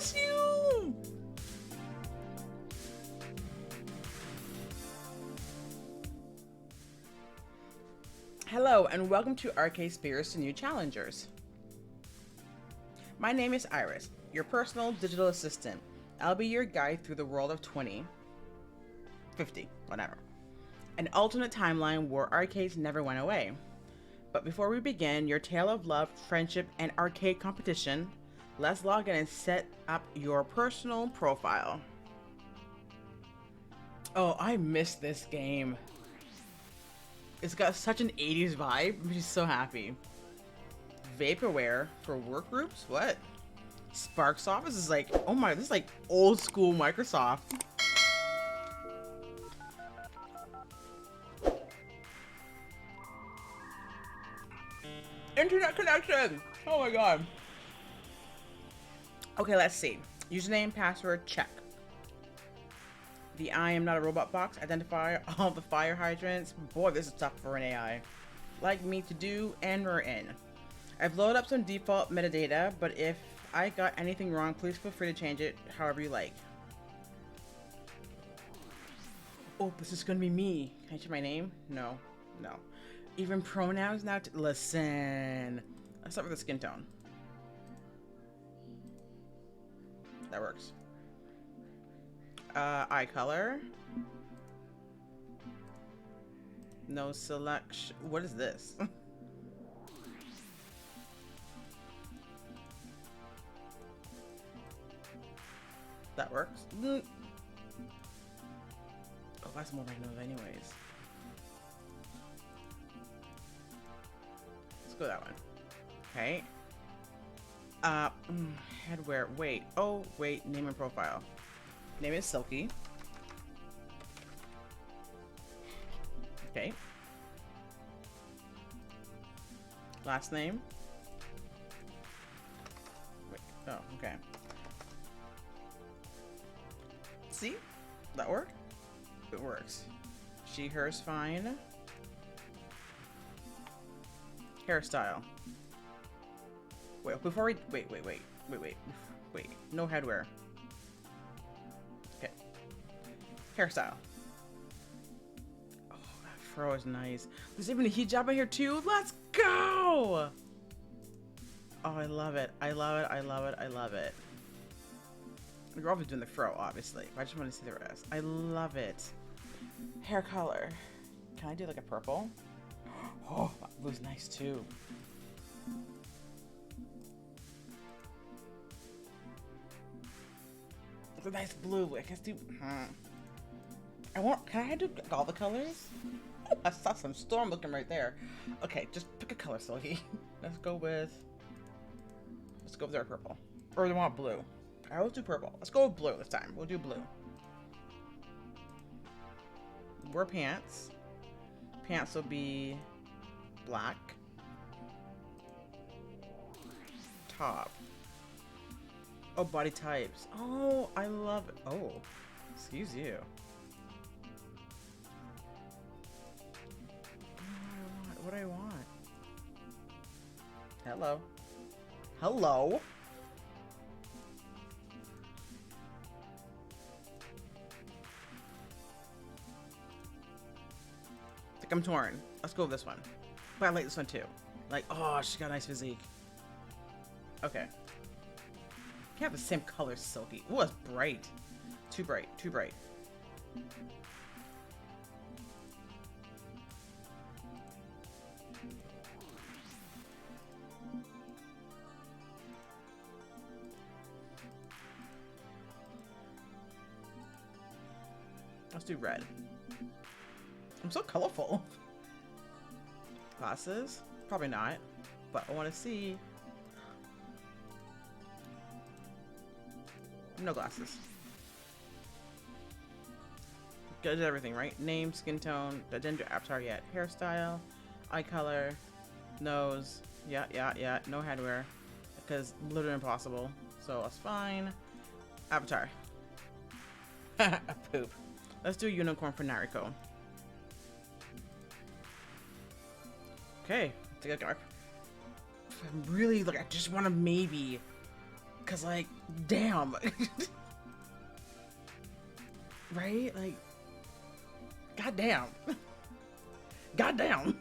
miss you. Hello and welcome to Arcade Spirits to New Challengers. My name is Iris, your personal digital assistant. I'll be your guide through the world of 2050, whatever. An alternate timeline where arcades never went away. But before we begin your tale of love, friendship, and arcade competition, let's log in and set up your personal profile. Oh, I missed this game. It's got such an 80s vibe. I'm just so happy. Vaporware for work groups? What? Spark's office is like, oh my, this is like old school Microsoft. Internet connection! Oh my god. Okay, let's see. Username, password, check. The I am not a robot box. Identify all the fire hydrants. Boy, this is tough for an AI. Like me to do, and we're in. I've loaded up some default metadata, but if I got anything wrong, please feel free to change it however you like. Oh, this is gonna be me. Can I change my name? No, no. Even pronouns now? Listen. Let's start with the skin tone. That works. Eye color. No selection. What is this? That works. Oh, that's more my nose anyways. Let's go that one. Okay. Headwear. Wait. Oh, wait. Name and profile. Name is Silky. Okay. Last name. Wait. Oh, okay. See? That work? It works. She, hers, fine. Hairstyle. Wait, before we wait. No headwear. Okay. Hairstyle. Oh, that fro is nice. There's even a hijab in here too. Let's go! Oh, I love it. I love it. I love it. I love it. We're always doing the fro, obviously. But I just want to see the rest. I love it. Hair color. Can I do like a purple? Oh, that blue's nice too. It's a nice blue. I guess do. I want. Can I do all the colors? I saw some storm looking right there. Okay, just pick a color, Silky. Let's go with our purple. Or do you want blue? I always do purple. Let's go with blue this time. We'll do blue. Wear pants. Pants will be black. Top. Oh, body types. Oh, I love it. Oh, excuse you. What do I want? Hello. Hello. I think I'm torn. Let's go with this one. But I like this one too. Like, oh, she's got a nice physique. Okay. Can't have the same color, Silky. Oh, it's bright. Too bright. Too bright. Let's do red. I'm so colorful. Glasses? Probably not. But I want to see. No glasses. Good at everything, right? Name, skin tone. I didn't do avatar yet. Hairstyle, eye color, nose. Yeah. No headwear. Because literally impossible. So that's fine. Avatar. Poop. Let's do unicorn for Nariko. Okay. I think I got. I'm really like. I just want to maybe Cause like, damn. Right? Like, goddamn. Goddamn.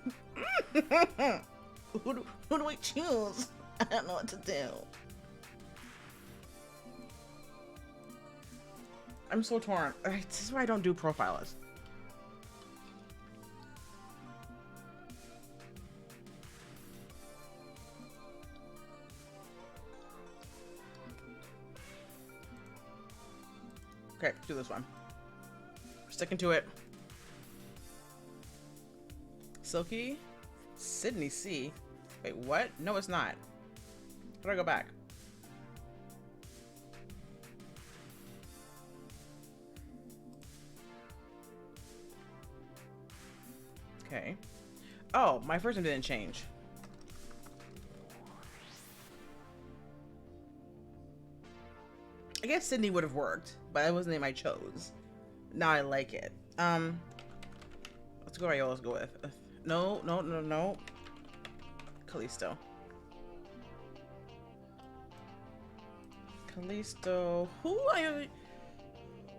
who do I choose? I don't know what to do. I'm so torn. This is why I don't do profilers. Okay, do this one. Sticking to it. Silky? Sydney C? Wait, what? No, it's not. How do I go back? Okay. Oh, my first name didn't change. I guess Sydney would have worked, but that wasn't the name I chose. Now I like it. Let's go Rayo, let's go with. No. Callisto.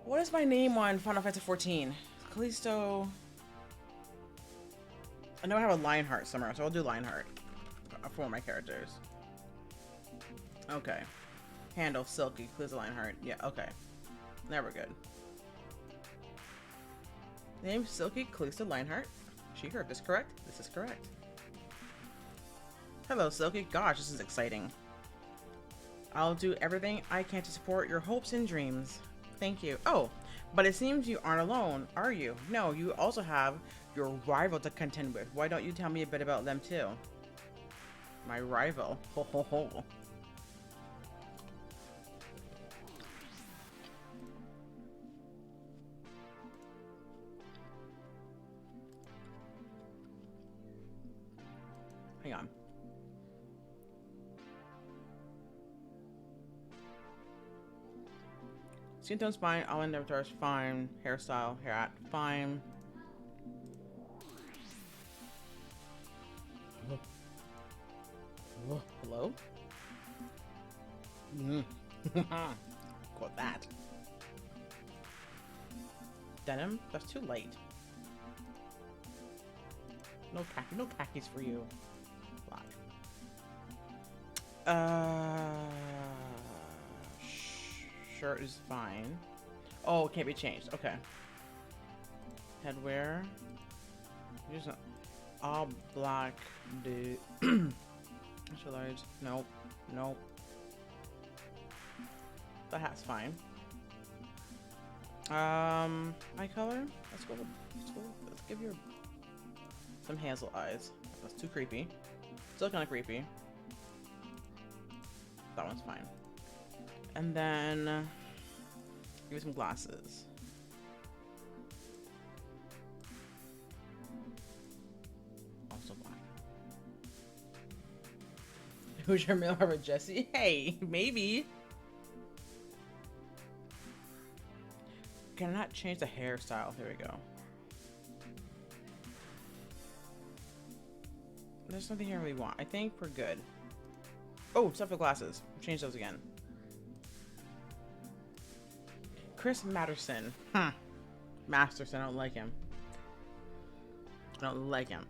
What is my name on Final Fantasy 14? Callisto. I know I have a Lionheart somewhere, so I'll do Lionheart for one of my characters. Okay. Handle, Silky, Callisto, Lionheart. Yeah, okay. Now we're good. Name Silky, Callisto, Lionheart. She heard this correct? This is correct. Hello, Silky. Gosh, this is exciting. I'll do everything I can to support your hopes and dreams. Thank you. Oh, but it seems you aren't alone, are you? No, you also have your rival to contend with. Why don't you tell me a bit about them too? My rival. Ho ho ho. Hang on. Skin tone's fine. All avatars fine. Hairstyle, hair at fine. Hello? Got that. Denim? That's too late. No khaki. No khakis for you. Black. Shirt is fine. Oh, it can't be changed. Okay. Headwear. Just all black. Dude. Extra large. Nope. Nope. The hat's fine. Eye color. Let's go. Let's give you some hazel eyes. That's too creepy. Still kind of creepy. That one's fine. And then give me some glasses. Also black. Who's your male Harvard Jesse? Hey, maybe. Can I not change the hairstyle? There we go. There's nothing here we want. I think we're good. Oh, stuff for glasses. Change those again. Chris Matterson. Masterson. I don't like him. I don't like him.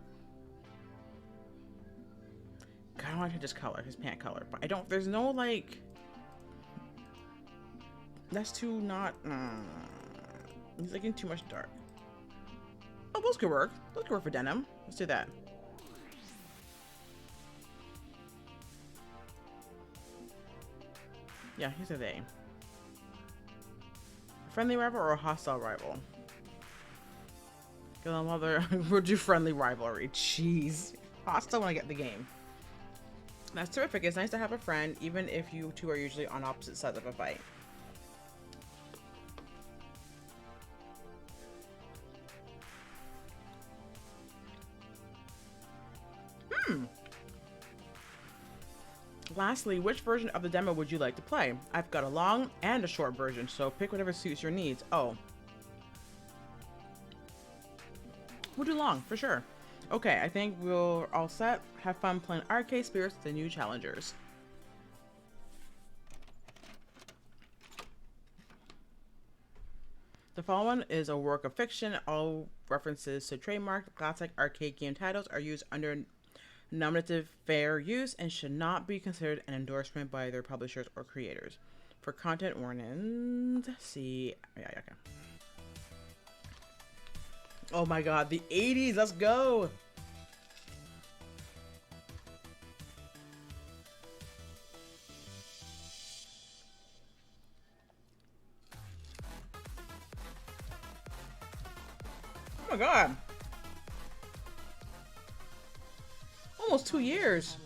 I want to just color his pant color, but I don't. There's no like. That's too not. He's looking too much dark. Oh, those could work. Those could work for denim. Let's do that. Yeah, here's a they. A friendly rival or a hostile rival? Gonna mother. We'll do friendly rivalry. Jeez. Hostile when I get the game. That's terrific. It's nice to have a friend, even if you two are usually on opposite sides of a fight. Lastly, which version of the demo would you like to play? I've got a long and a short version, so pick whatever suits your needs. Oh. We'll do long, for sure. Okay, I think we're all set. Have fun playing Arcade Spirits with the new challengers. The following is a work of fiction. All references to trademarked classic arcade game titles are used under nominative fair use and should not be considered an endorsement by their publishers or creators. For content warnings, see. Yeah, okay. Oh my god, the 80s, let's go! Oh my god. Almost 2 years.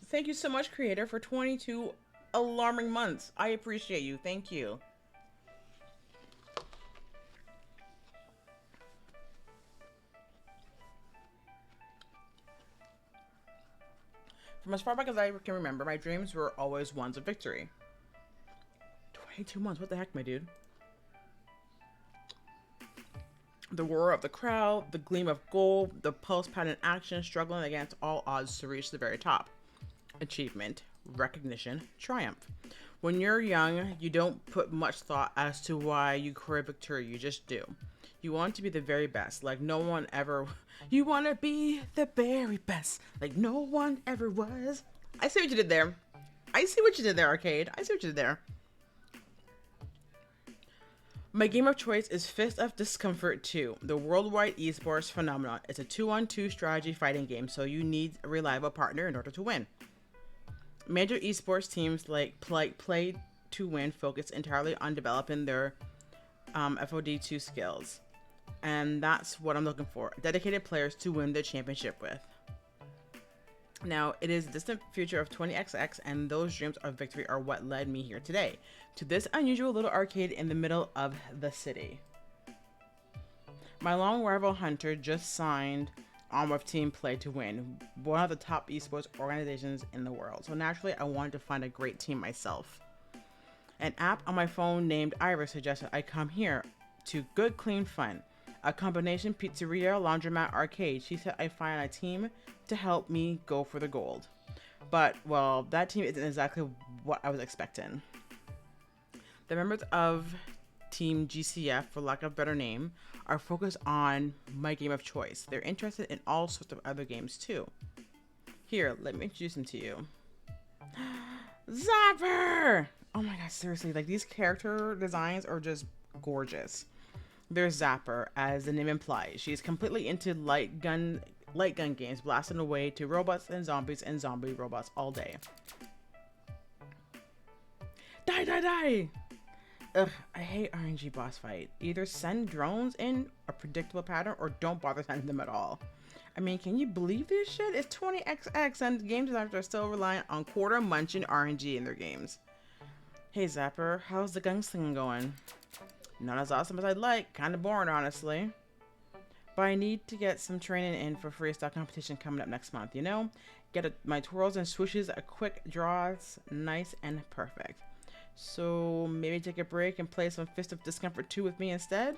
Thank you so much, creator, for 22 alarming months. I appreciate you. Thank you. From as far back as I can remember, my dreams were always ones of victory. 22 months, what the heck, my dude? The roar of the crowd, the gleam of gold, the pulse pad in action, struggling against all odds to reach the very top. Achievement, recognition, triumph. When you're young, you don't put much thought as to why you crave victory, you just do. You want to be the very best, like no one ever... You want to be the very best, like no one ever was. I see what you did there. I see what you did there, Arcade. I see what you did there. My game of choice is Fist of Discomfort 2, the worldwide esports phenomenon. It's a 2-on-2 strategy fighting game, so you need a reliable partner in order to win. Major esports teams like Play to Win focus entirely on developing their FOD2 skills. And that's what I'm looking for. Dedicated players to win the championship with. Now, it is the distant future of 20XX, and those dreams of victory are what led me here today, to this unusual little arcade in the middle of the city. My long rival Hunter just signed on with Team Play to Win, one of the top esports organizations in the world, so naturally I wanted to find a great team myself. An app on my phone named Iris suggested I come here to Good Clean Fun, a combination pizzeria, laundromat, arcade. She said I find a team to help me go for the gold. But, well, that team isn't exactly what I was expecting. The members of Team GCF, for lack of a better name, are focused on my game of choice. They're interested in all sorts of other games too. Here, let me introduce them to you. Zapper! Oh my god, seriously, like these character designs are just gorgeous. There's Zapper, as the name implies. She's completely into light gun games, blasting away to robots and zombie robots all day. Die, die, die! Ugh, I hate RNG boss fight. Either send drones in a predictable pattern or don't bother sending them at all. I mean, can you believe this shit? It's 20XX and game designers are still reliant on quarter munching RNG in their games. Hey Zapper, how's the gunslinging going? Not as awesome as I'd like. Kinda boring, honestly. But I need to get some training in for freestyle competition coming up next month, you know? Get my twirls and swooshes, a quick draws, nice and perfect. So maybe take a break and play some Fist of Discomfort 2 with me instead?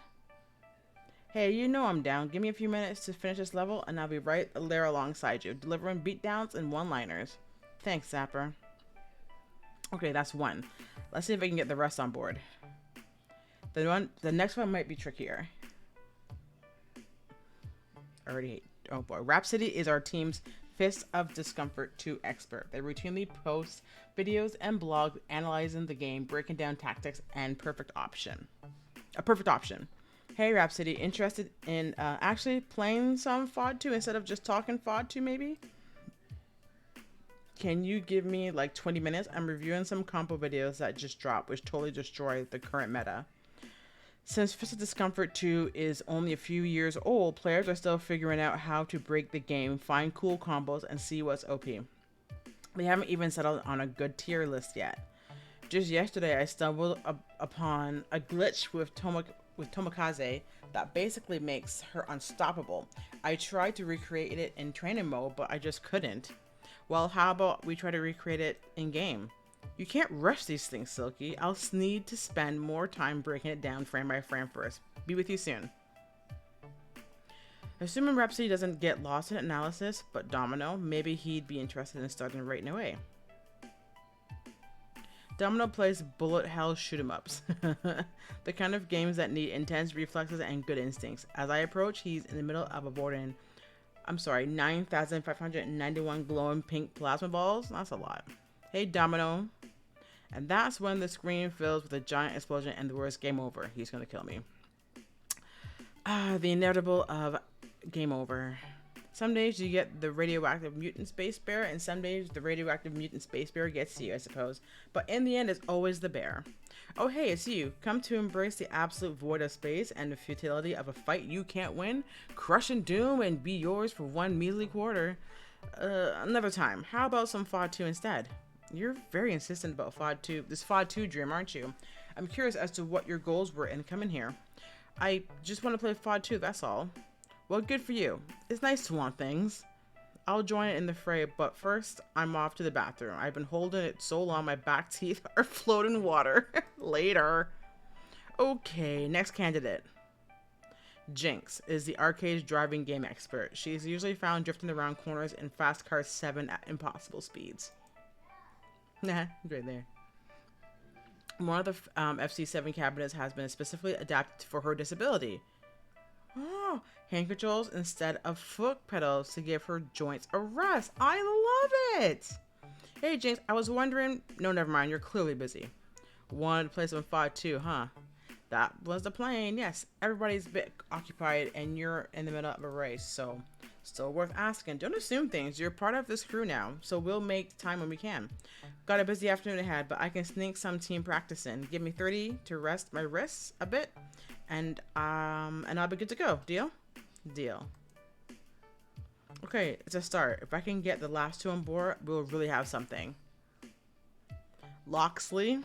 Hey, you know I'm down. Give me a few minutes to finish this level and I'll be right there alongside you, delivering beatdowns and one-liners. Thanks, Zapper. Okay, that's one. Let's see if I can get the rest on board. The next one might be trickier. Already hate. Oh boy. Rhapsody is our team's Fist of Discomfort 2 expert. They routinely post videos and blogs analyzing the game, breaking down tactics, and a perfect option. Hey Rhapsody, interested in actually playing some FOD 2 instead of just talking FOD 2 maybe? Can you give me like 20 minutes? I'm reviewing some compo videos that just dropped, which totally destroy the current meta. Since Fist of Discomfort 2 is only a few years old, players are still figuring out how to break the game, find cool combos, and see what's OP. They haven't even settled on a good tier list yet. Just yesterday, I stumbled upon a glitch with Tomokaze that basically makes her unstoppable. I tried to recreate it in training mode, but I just couldn't. Well, how about we try to recreate it in-game? You can't rush these things, Silky. I'll need to spend more time breaking it down frame by frame first. Be with you soon. Assuming Rhapsody doesn't get lost in analysis, but Domino, maybe he'd be interested in starting right away. Domino plays bullet hell shoot 'em ups. The kind of games that need intense reflexes and good instincts. As I approach, he's in the middle of avoiding 9,591 glowing pink plasma balls. That's a lot. Hey, Domino. And that's when the screen fills with a giant explosion and the words game over. He's gonna kill me. The inevitable of game over. Some days you get the radioactive mutant space bear, and some days the radioactive mutant space bear gets you, I suppose. But in the end, it's always the bear. Oh hey, it's you. Come to embrace the absolute void of space and the futility of a fight you can't win. Crush and doom and be yours for one measly quarter. Another time. How about some FOD 2 instead? You're very insistent about FOD 2, this FOD 2 dream, aren't you? I'm curious as to what your goals were in coming here. I just want to play FOD 2, that's all. Well, good for you. It's nice to want things. I'll join in the fray, but first, I'm off to the bathroom. I've been holding it so long, my back teeth are floating in water. Later. Okay, next candidate. Jinx is the arcade driving game expert. She's usually found drifting around corners in Fast Car 7 at impossible speeds. Nah, right there. One of the FC7 cabinets has been specifically adapted for her disability. Oh, hand controls instead of foot pedals to give her joints a rest. I love it. Hey, Jinx, I was wondering... No, never mind. You're clearly busy. Wanted to play some FOD 2, huh? That was the plan. Yes, everybody's a bit occupied and you're in the middle of a race, so still worth asking. Don't assume things. You're part of this crew now, so we'll make time when we can. Got a busy afternoon ahead, but I can sneak some team practice in. Give me 30 to rest my wrists a bit, and I'll be good to go. Deal? Deal. Okay, it's a start. If I can get the last two on board, we'll really have something. Loxley,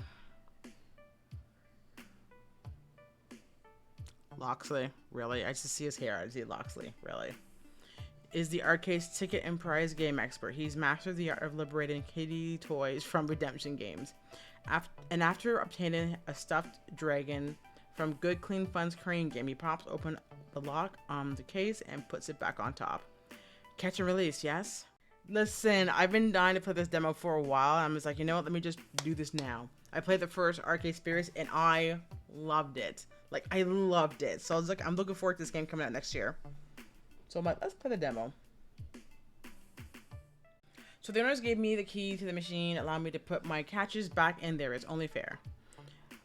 really? I just see his hair. I see Loxley, really. Is the arcade's ticket and prize game expert. He's mastered the art of liberating kitty toys from redemption games. After obtaining a stuffed dragon from Good Clean Fun's crane game, he pops open the lock on the case and puts it back on top. Catch and release, yes? Listen, I've been dying to play this demo for a while. I'm just like, you know what? Let me just do this now. I played the first Arcade Spirits and I loved it. Like, I loved it. So I was like, I'm looking forward to this game coming out next year. So I'm like, let's play the demo. So the owners gave me the key to the machine, allowing me to put my catches back in there. It's only fair.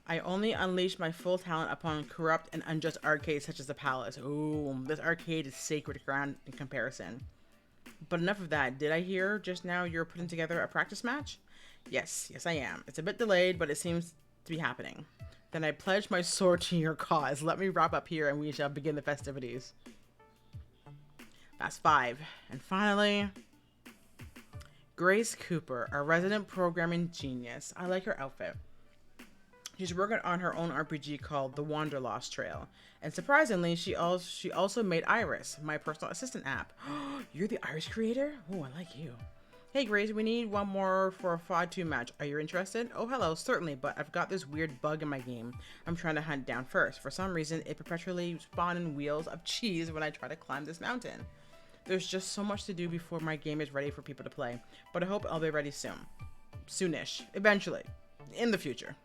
I only unleash my full talent upon corrupt and unjust arcades such as the Palace. Ooh, this arcade is sacred ground in comparison. But enough of that. Did I hear just now you're putting together a practice match? Yes, I am. It's a bit delayed, but it seems to be happening. Then I pledge my sword to your cause. Let me wrap up here and we shall begin the festivities. That's 5. And finally, Grace Cooper, a resident programming genius. I like her outfit. She's working on her own RPG called The Wanderlost Trail. And surprisingly, she also made Iris, my personal assistant app. You're the Iris creator? Oh, I like you. Hey Grace, we need one more for a FOD 2 match. Are you interested? Oh, hello, certainly, but I've got this weird bug in my game I'm trying to hunt down first. For some reason, it perpetually spawns wheels of cheese when I try to climb this mountain. There's just so much to do before my game is ready for people to play, but I hope I'll be ready soon. Soonish. Eventually. In the future.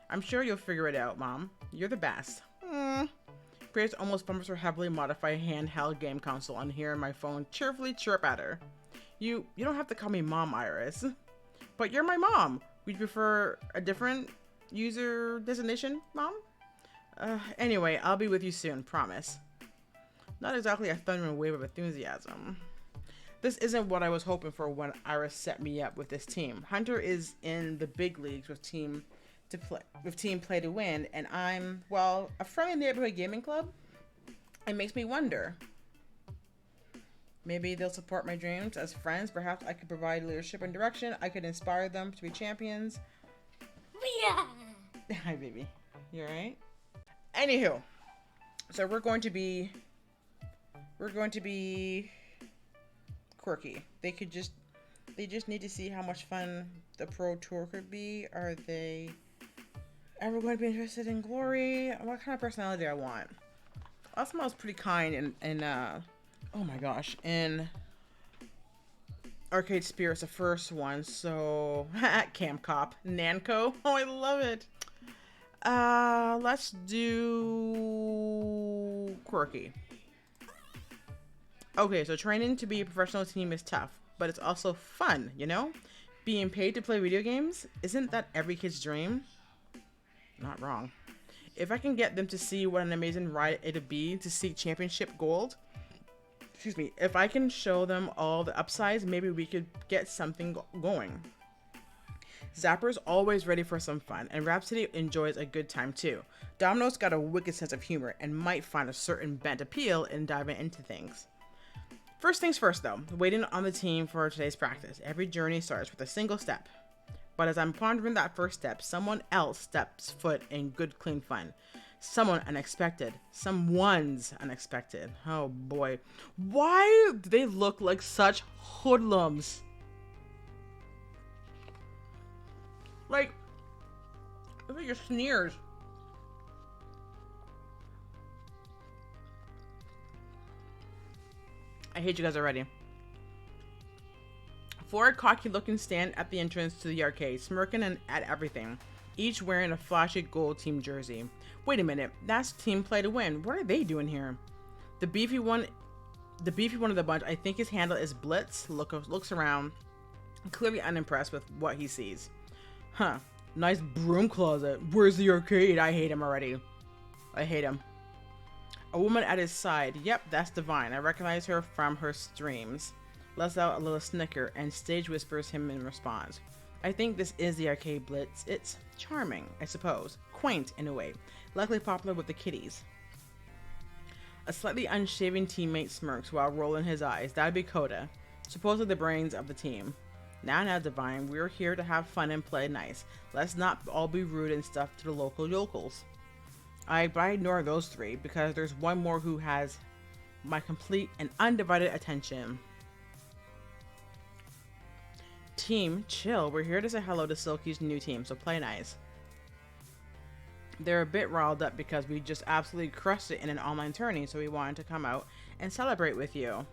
I'm sure you'll figure it out, Mom. You're the best. Grace almost bumps her heavily modified handheld game console on hearing my phone cheerfully chirp at her. You don't have to call me Mom, Iris. But you're my mom. Would you prefer a different user designation, Mom? Anyway, I'll be with you soon, promise. Not exactly a thundering wave of enthusiasm. This isn't what I was hoping for when Iris set me up with this team. Hunter is in the big leagues with team play to win, and I'm, well, a friendly neighborhood gaming club. It makes me wonder. Maybe they'll support my dreams as friends. Perhaps I could provide leadership and direction. I could inspire them to be champions. Yeah. Hi, baby. You alright? Anywho, so we're going to be quirky. They just need to see how much fun the Pro Tour could be. Are they ever going to be interested in glory? What kind of personality I want? Osmo is pretty kind and oh my gosh, and Arcade Spirit's the first one, so Camp Cop, Nanco. Oh, I love it. Let's do quirky. Okay, so training to be a professional team is tough, but it's also fun, you know? Being paid to play video games, isn't that every kid's dream? Not wrong. If I can get them to see what an amazing ride it'd be to seek championship gold, excuse me, if I can show them all the upsides, maybe we could get something going. Zapper's always ready for some fun, and Rhapsody enjoys a good time too. Domino's got a wicked sense of humor and might find a certain bent appeal in diving into things. First things first though, waiting on the team for today's practice. Every journey starts with a single step. But as I'm pondering that first step, someone else steps foot in good, clean fun. Someone unexpected. Someone's unexpected. Oh boy. Why do they look like such hoodlums? Like, look at your sneers. I hate you guys already. Four cocky-looking stand at the entrance to the arcade, smirking and at everything, each wearing a flashy gold team jersey. Wait a minute, that's team play to win. What are they doing here? The beefy one of the bunch, I think his handle is Blitz, looks around, clearly unimpressed with what he sees. Huh, nice broom closet. Where's the arcade? I hate him already. I hate him. A woman at his side. Yep, that's Divine. I recognize her from her streams. Lets out a little snicker, and Stage whispers him in response. I think this is the arcade, Blitz. It's charming, I suppose. Quaint, in a way. Luckily popular with the kiddies. A slightly unshaven teammate smirks while rolling his eyes. That'd be Coda, supposedly the brains of the team. Now, Divine, we're here to have fun and play nice. Let's not all be rude and stuff to the local yokels. I ignore those three, because there's one more who has my complete and undivided attention. Team, chill. We're here to say hello to SilkyC's new team, so play nice. They're a bit riled up because we just absolutely crushed it in an online tourney, so we wanted to come out and celebrate with you.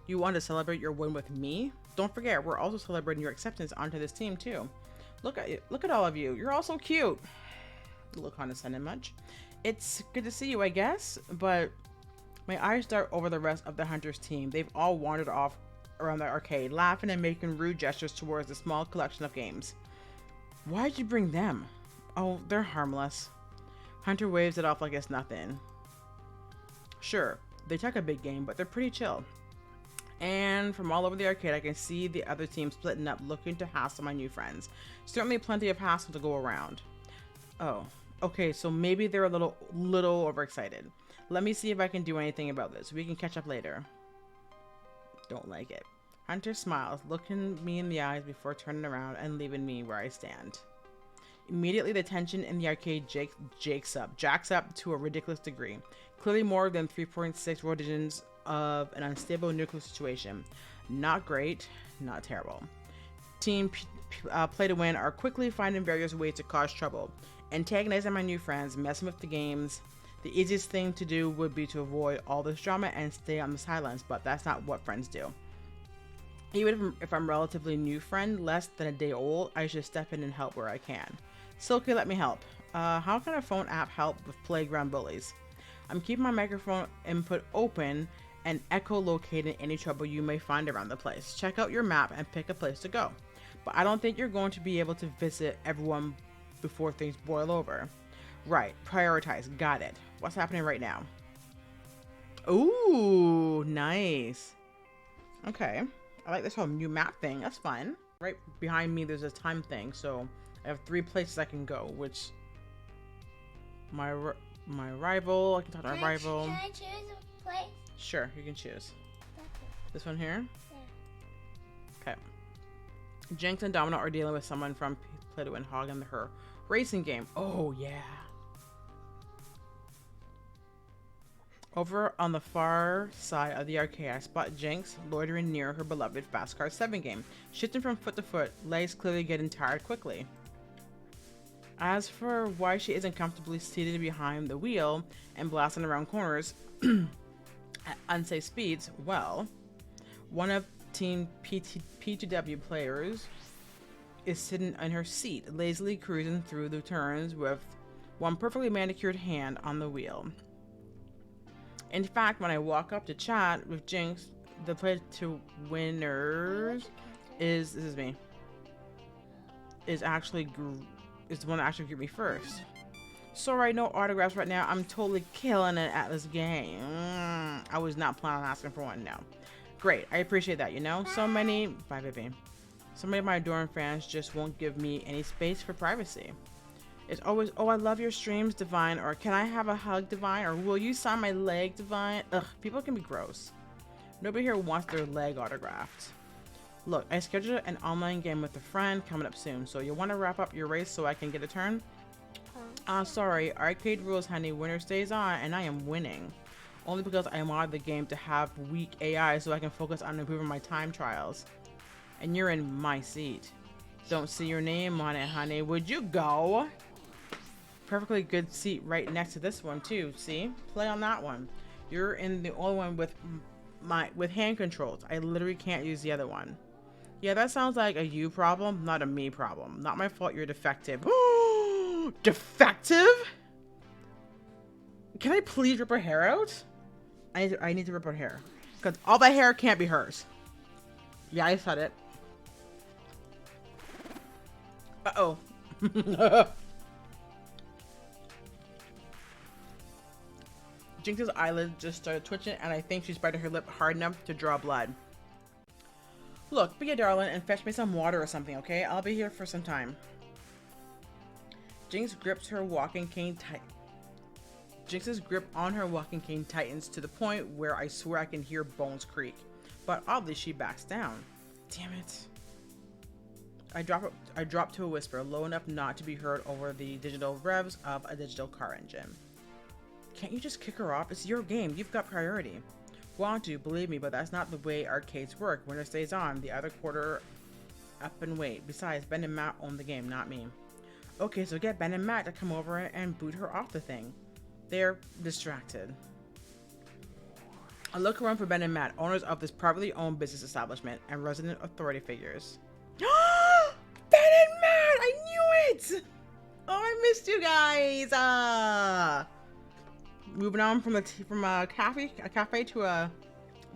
You want to celebrate your win with me? Don't forget, we're also celebrating your acceptance onto this team too. Look at all of you. You're all so cute. You look condescending much. It's good to see you, I guess, but my eyes dart over the rest of the Hunters team. They've all wandered off around the arcade, laughing and making rude gestures towards the small collection of games. Why'd you bring them? Oh, they're harmless. Hunter waves it off like it's nothing. Sure, they took a big game, but they're pretty chill. And from all over the arcade, I can see the other team splitting up, looking to hassle my new friends. Certainly plenty of hassle to go around. Oh, okay, so maybe they're a little overexcited. Let me see if I can do anything about this. We can catch up later. Don't like it. Hunter smiles, looking me in the eyes before turning around and leaving me where I stand. Immediately, the tension in the arcade jacks up to a ridiculous degree. Clearly more than 3.6 rotations of an unstable nuclear situation. Not great, not terrible. Team play to win are quickly finding various ways to cause trouble. Antagonizing my new friends, messing with the games. The easiest thing to do would be to avoid all this drama and stay on the sidelines, but that's not what friends do. Even if I'm relatively new friend, less than a day old, I should step in and help where I can. SilkyC, let me help. How can a phone app help with playground bullies? I'm keeping my microphone input open and echolocating any trouble you may find around the place. Check out your map and pick a place to go. But I don't think you're going to be able to visit everyone before things boil over. Right, prioritize, got it. What's happening right now? Ooh, nice. Okay, I like this whole new map thing, that's fun. Right behind me there's a time thing, so I have 3 places I can go, which my rival, I can talk to my rival. Can I choose a place? Sure, you can choose. This one here? Yeah. Okay. Jinx and Domino are dealing with someone from Play to Win Hog and her racing game. Oh, yeah. Over on the far side of the arcade, I spot Jinx loitering near her beloved Fast Car 7 game. Shifting from foot to foot, legs clearly getting tired quickly. As for why she isn't comfortably seated behind the wheel and blasting around corners at unsafe speeds, well, one of Team P2W players is sitting in her seat, lazily cruising through the turns with one perfectly manicured hand on the wheel. In fact, when I walk up to chat with Jinx, the play to winners is this is me. Is actually is the one that actually greet me first. Sorry, no autographs right now. I'm totally killing it at this game. I was not planning on asking for one. No. Great, I appreciate that. You know, so many. Bye, baby. So many of my adoring fans just won't give me any space for privacy. It's always, oh, I love your streams, Divine, or can I have a hug, Divine, or will you sign my leg, Divine? Ugh, people can be gross. Nobody here wants their leg autographed. Look, I scheduled an online game with a friend coming up soon, so you want to wrap up your race so I can get a turn? Sorry, arcade rules, honey. Winner stays on, and I am winning. Only because I modded the game to have weak AI so I can focus on improving my time trials. And you're in my seat. Don't see your name on it, honey. Would you go? Perfectly good seat right next to this one too. See? Play on that one. You're in the only one with hand controls. I literally can't use the other one. Yeah, that sounds like a you problem, not a me problem. Not my fault you're defective. Defective? Can I please rip her hair out? I need to rip her hair. Because all that hair can't be hers. Yeah, I said it. Uh-oh. Jinx's eyelids just started twitching, and I think she's biting her lip hard enough to draw blood. Look, be a darling and fetch me some water or something, okay? I'll be here for some time. Jinx grips her walking cane tight. Jinx's grip on her walking cane tightens to the point where I swear I can hear bones creak. But oddly, she backs down. Damn it. I drop to a whisper, low enough not to be heard over the digital revs of a digital car engine. Can't you just kick her off? It's your game. You've got priority. Want to, believe me, but that's not the way arcades work. Winner stays on. The other quarter up and wait. Besides, Ben and Matt own the game, not me. Okay, so get Ben and Matt to come over and boot her off the thing. They're distracted. I look around for Ben and Matt, owners of this privately owned business establishment and resident authority figures. Ben and Matt! I knew it! Oh, I missed you guys! Moving on from a cafe to a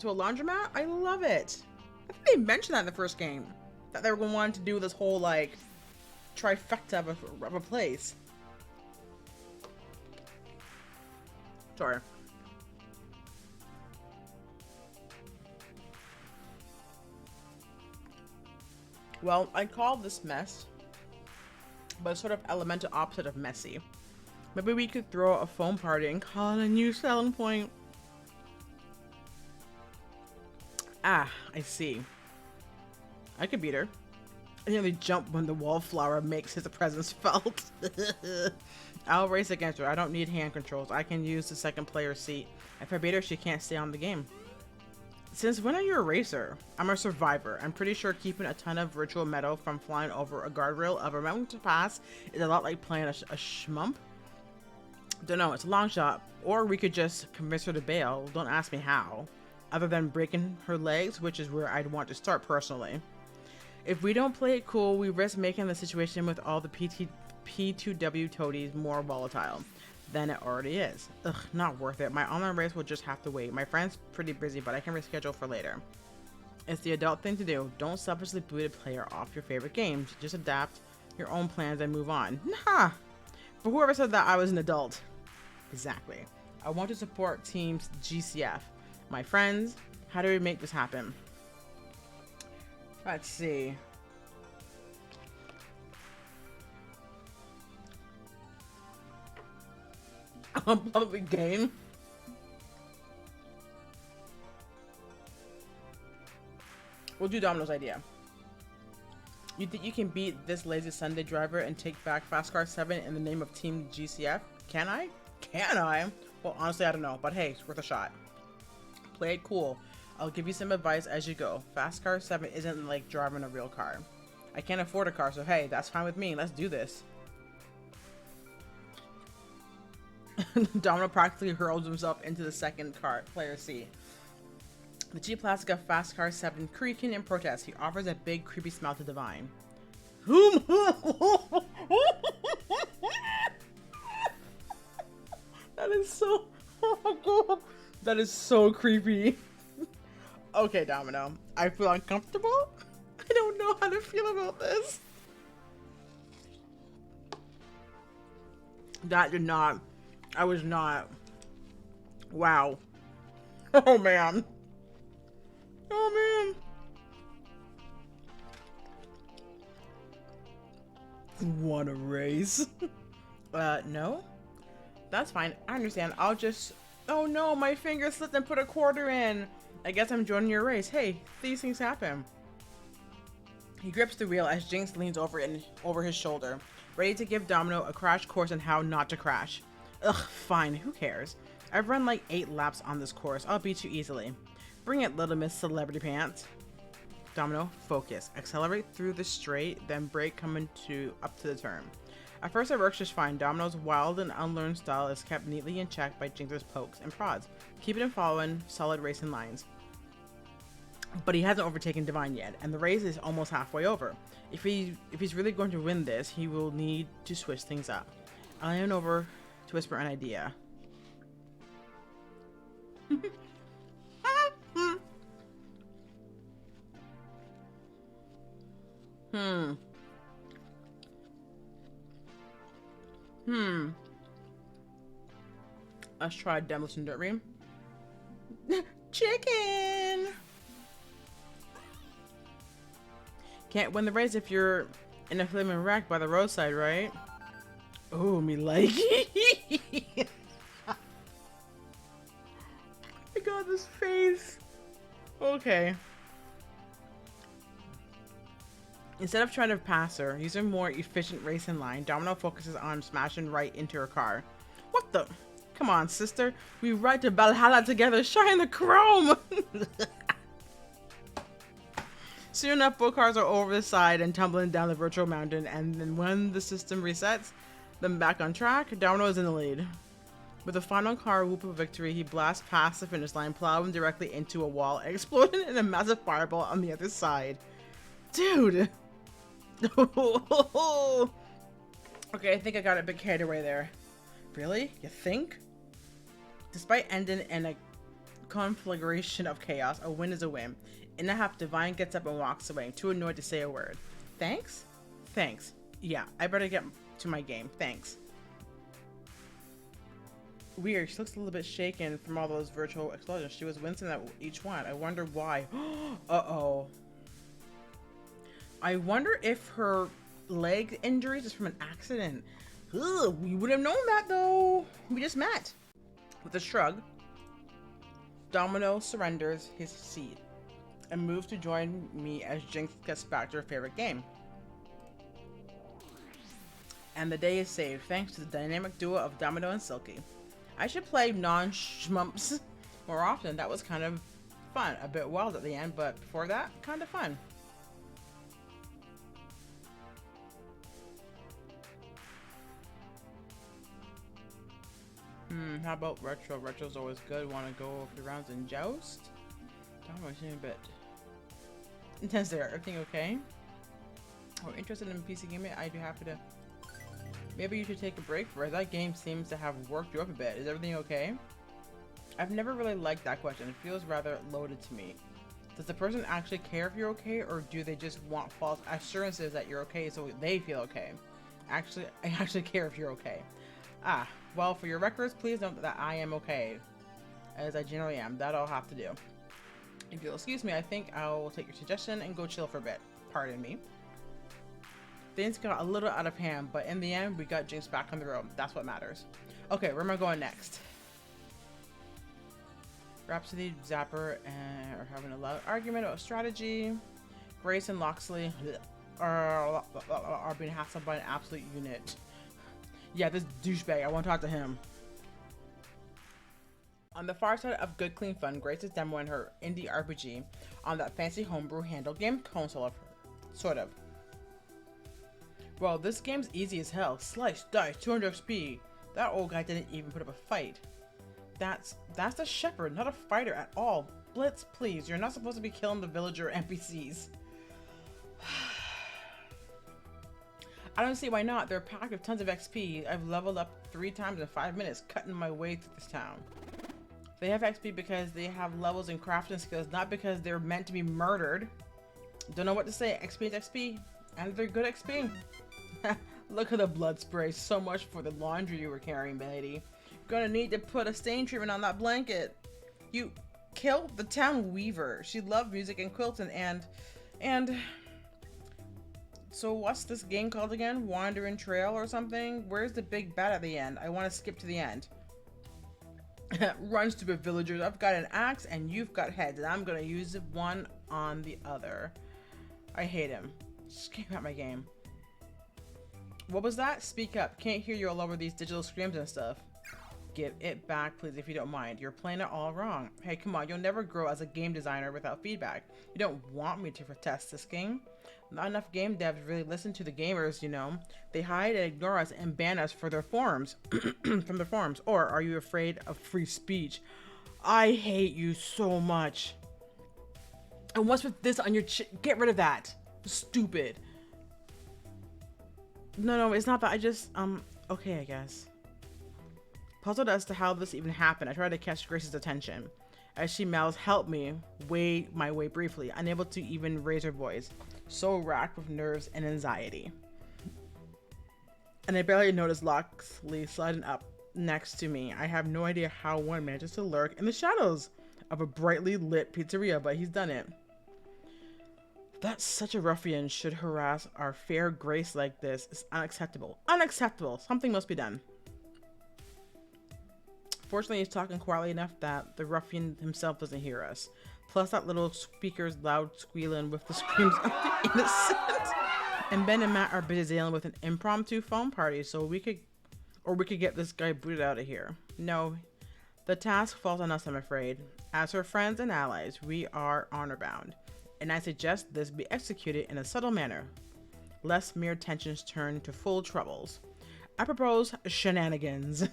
laundromat. I love it. I think they mentioned that in the first game, that they were going to want to do this whole like trifecta of a place. Sorry. Well, I call this mess, but it's sort of elemental opposite of messy. Maybe we could throw a foam party and call it a new selling point. Ah, I see. I could beat her. I nearly jump when the wallflower makes his presence felt. I'll race against her. I don't need hand controls. I can use the second player seat. If I beat her, she can't stay on the game. Since when are you a racer? I'm a survivor. I'm pretty sure keeping a ton of virtual metal from flying over a guardrail of a mountain to pass is a lot like playing a shmump. Don't know, it's a long shot. Or we could just convince her to bail. Don't ask me how. Other than breaking her legs, which is where I'd want to start personally. If we don't play it cool, we risk making the situation with all the P2W toadies more volatile than it already is. Ugh, not worth it. My online race will just have to wait. My friend's pretty busy, but I can reschedule for later. It's the adult thing to do. Don't selfishly boot a player off your favorite games. Just adapt your own plans and move on. Nah! But whoever said that I was an adult. Exactly. I want to support teams GCF. My friends, how do we make this happen? Let's see. Public game. We'll do Domino's idea. You think you can beat this lazy Sunday driver and take back Fast Car 7 in the name of Team GCF? Can I? Can I? Well, honestly, I don't know. But hey, it's worth a shot. Play it cool. I'll give you some advice as you go. Fast Car 7 isn't like driving a real car. I can't afford a car, so hey, that's fine with me. Let's do this. Domino practically hurls himself into the second player seat. The cheap plastic of Fast Car 7 creaking in protest. He offers a big, creepy smile to Divine. That is so... Oh my god. That is so creepy. Okay, Domino. I feel uncomfortable. I don't know how to feel about this. That did not... I was not... Wow. Oh, man. Oh, man. Want a race? No? That's fine. I understand. I'll just... Oh, no. My finger slipped and put a quarter in. I guess I'm joining your race. Hey, these things happen. He grips the wheel as Jinx leans over his shoulder, ready to give Domino a crash course on how not to crash. Ugh, fine. Who cares? I've run like 8 laps on this course. I'll beat you easily. Bring it, little Miss Celebrity Pants. Domino, focus. Accelerate through the straight, then brake coming up to the turn. At first it works just fine. Domino's wild and unlearned style is kept neatly in check by Jinx's pokes and prods, keeping him following solid racing lines. But he hasn't overtaken Divine yet, and the race is almost halfway over. If he's really going to win this, he will need to switch things up. I lean over to whisper an idea. Let's try Demolition Derby. Chicken! Can't win the race if you're in a flaming wreck by the roadside, right? Oh, me like it. Oh my god, this face. Okay. Instead of trying to pass her, using a more efficient racing line, Domino focuses on smashing right into her car. What the? Come on, sister. We ride to Valhalla together. Shine the chrome! Soon enough, both cars are over the side and tumbling down the virtual mountain, and then when the system resets them back on track, Domino is in the lead. With the final car whoop of victory, he blasts past the finish line, plowing directly into a wall, exploding in a massive fireball on the other side. Dude! Okay, I think I got a bit carried away there. Really? You think? Despite ending in a conflagration of chaos, a win is a win. In a half, Divine gets up and walks away, too annoyed to say a word. Thanks? Thanks. Yeah, I better get to my game. Thanks. Weird, she looks a little bit shaken from all those virtual explosions. She was wincing at each one. I wonder why. Uh-oh. I wonder if her leg injuries is from an accident. Ugh, we would have known that though. We just met. With a shrug, Domino surrenders his seat and moves to join me as Jinx gets back to her favorite game. And the day is saved thanks to the dynamic duo of Domino and Silky. I should play non-shmumps more often. That was kind of fun. A bit wild at the end, but before that, kind of fun. How about retro? Retro's always good. Want to go a few rounds in Joust? Domino's a bit intense there. Everything okay? Or interested in PC gaming? I'd be happy to. Maybe you should take a break for it. That game seems to have worked you up a bit. Is everything okay? I've never really liked that question. It feels rather loaded to me. Does the person actually care if you're okay, or do they just want false assurances that you're okay so they feel okay? I actually care if you're okay. Ah, well, for your records, please note that I am okay, as I generally am. That I'll have to do. If you'll excuse me, I think I'll take your suggestion and go chill for a bit. Pardon me. Things got a little out of hand, but in the end, we got Jinx back on the road. That's what matters. Okay, where am I going next? Rhapsody, Zapper, are having a loud argument about strategy. Grace and Loxley are being hassled by an absolute unit. Yeah, this douchebag. I want to talk to him. On the far side of Good Clean Fun, Grace is demoing her indie RPG on that fancy homebrew handle game console of her. Sort of. Well, this game's easy as hell. Slice, dice, 200 XP. That old guy didn't even put up a fight. That's the shepherd, not a fighter at all. Blitz, please. You're not supposed to be killing the villager NPCs. I don't see why not. They're packed with tons of XP. I've leveled up 3 times in 5 minutes, cutting my way through this town. They have XP because they have levels in crafting skills, not because they're meant to be murdered. Don't know what to say. XP is XP, and they're good XP. Look at the blood spray. So much for the laundry you were carrying, lady. Gonna need to put a stain treatment on that blanket. You killed the town weaver. She loved music and quilting, and so what's this game called again? Wandering Trail or something? Where's the big bad at the end? I want to skip to the end. Run, stupid villagers. I've got an axe and you've got heads, and I'm gonna use one on the other. I hate him. Just came out my game. What was that? Speak up. Can't hear you all over these digital screams and stuff. Give it back, please, if you don't mind. You're playing it all wrong. Hey, come on. You'll never grow as a game designer without feedback. You don't want me to protest this game. Not enough game devs really listen to the gamers, you know. They hide and ignore us and ban us for their forums, from their forums. Or are you afraid of free speech? I hate you so much. And what's with this on your get rid of that. Stupid. No, it's not that. I just, okay, I guess. Puzzled as to how this even happened, I tried to catch Grace's attention. As she mouths, help me, my way briefly, unable to even raise her voice. So racked with nerves and anxiety. And I barely noticed Loxley sliding up next to me. I have no idea how one manages to lurk in the shadows of a brightly lit pizzeria, but he's done it. That such a ruffian should harass our fair Grace like this is unacceptable. Unacceptable! Something must be done. Fortunately, he's talking quietly enough that the ruffian himself doesn't hear us. Plus that little speaker's loud squealing with the screams of the innocent. And Ben and Matt are busy dealing with an impromptu phone party, so we could get this guy booted out of here. No, the task falls on us, I'm afraid. As her friends and allies, we are honor bound. And I suggest this be executed in a subtle manner, lest mere tensions turn to full troubles. I propose shenanigans.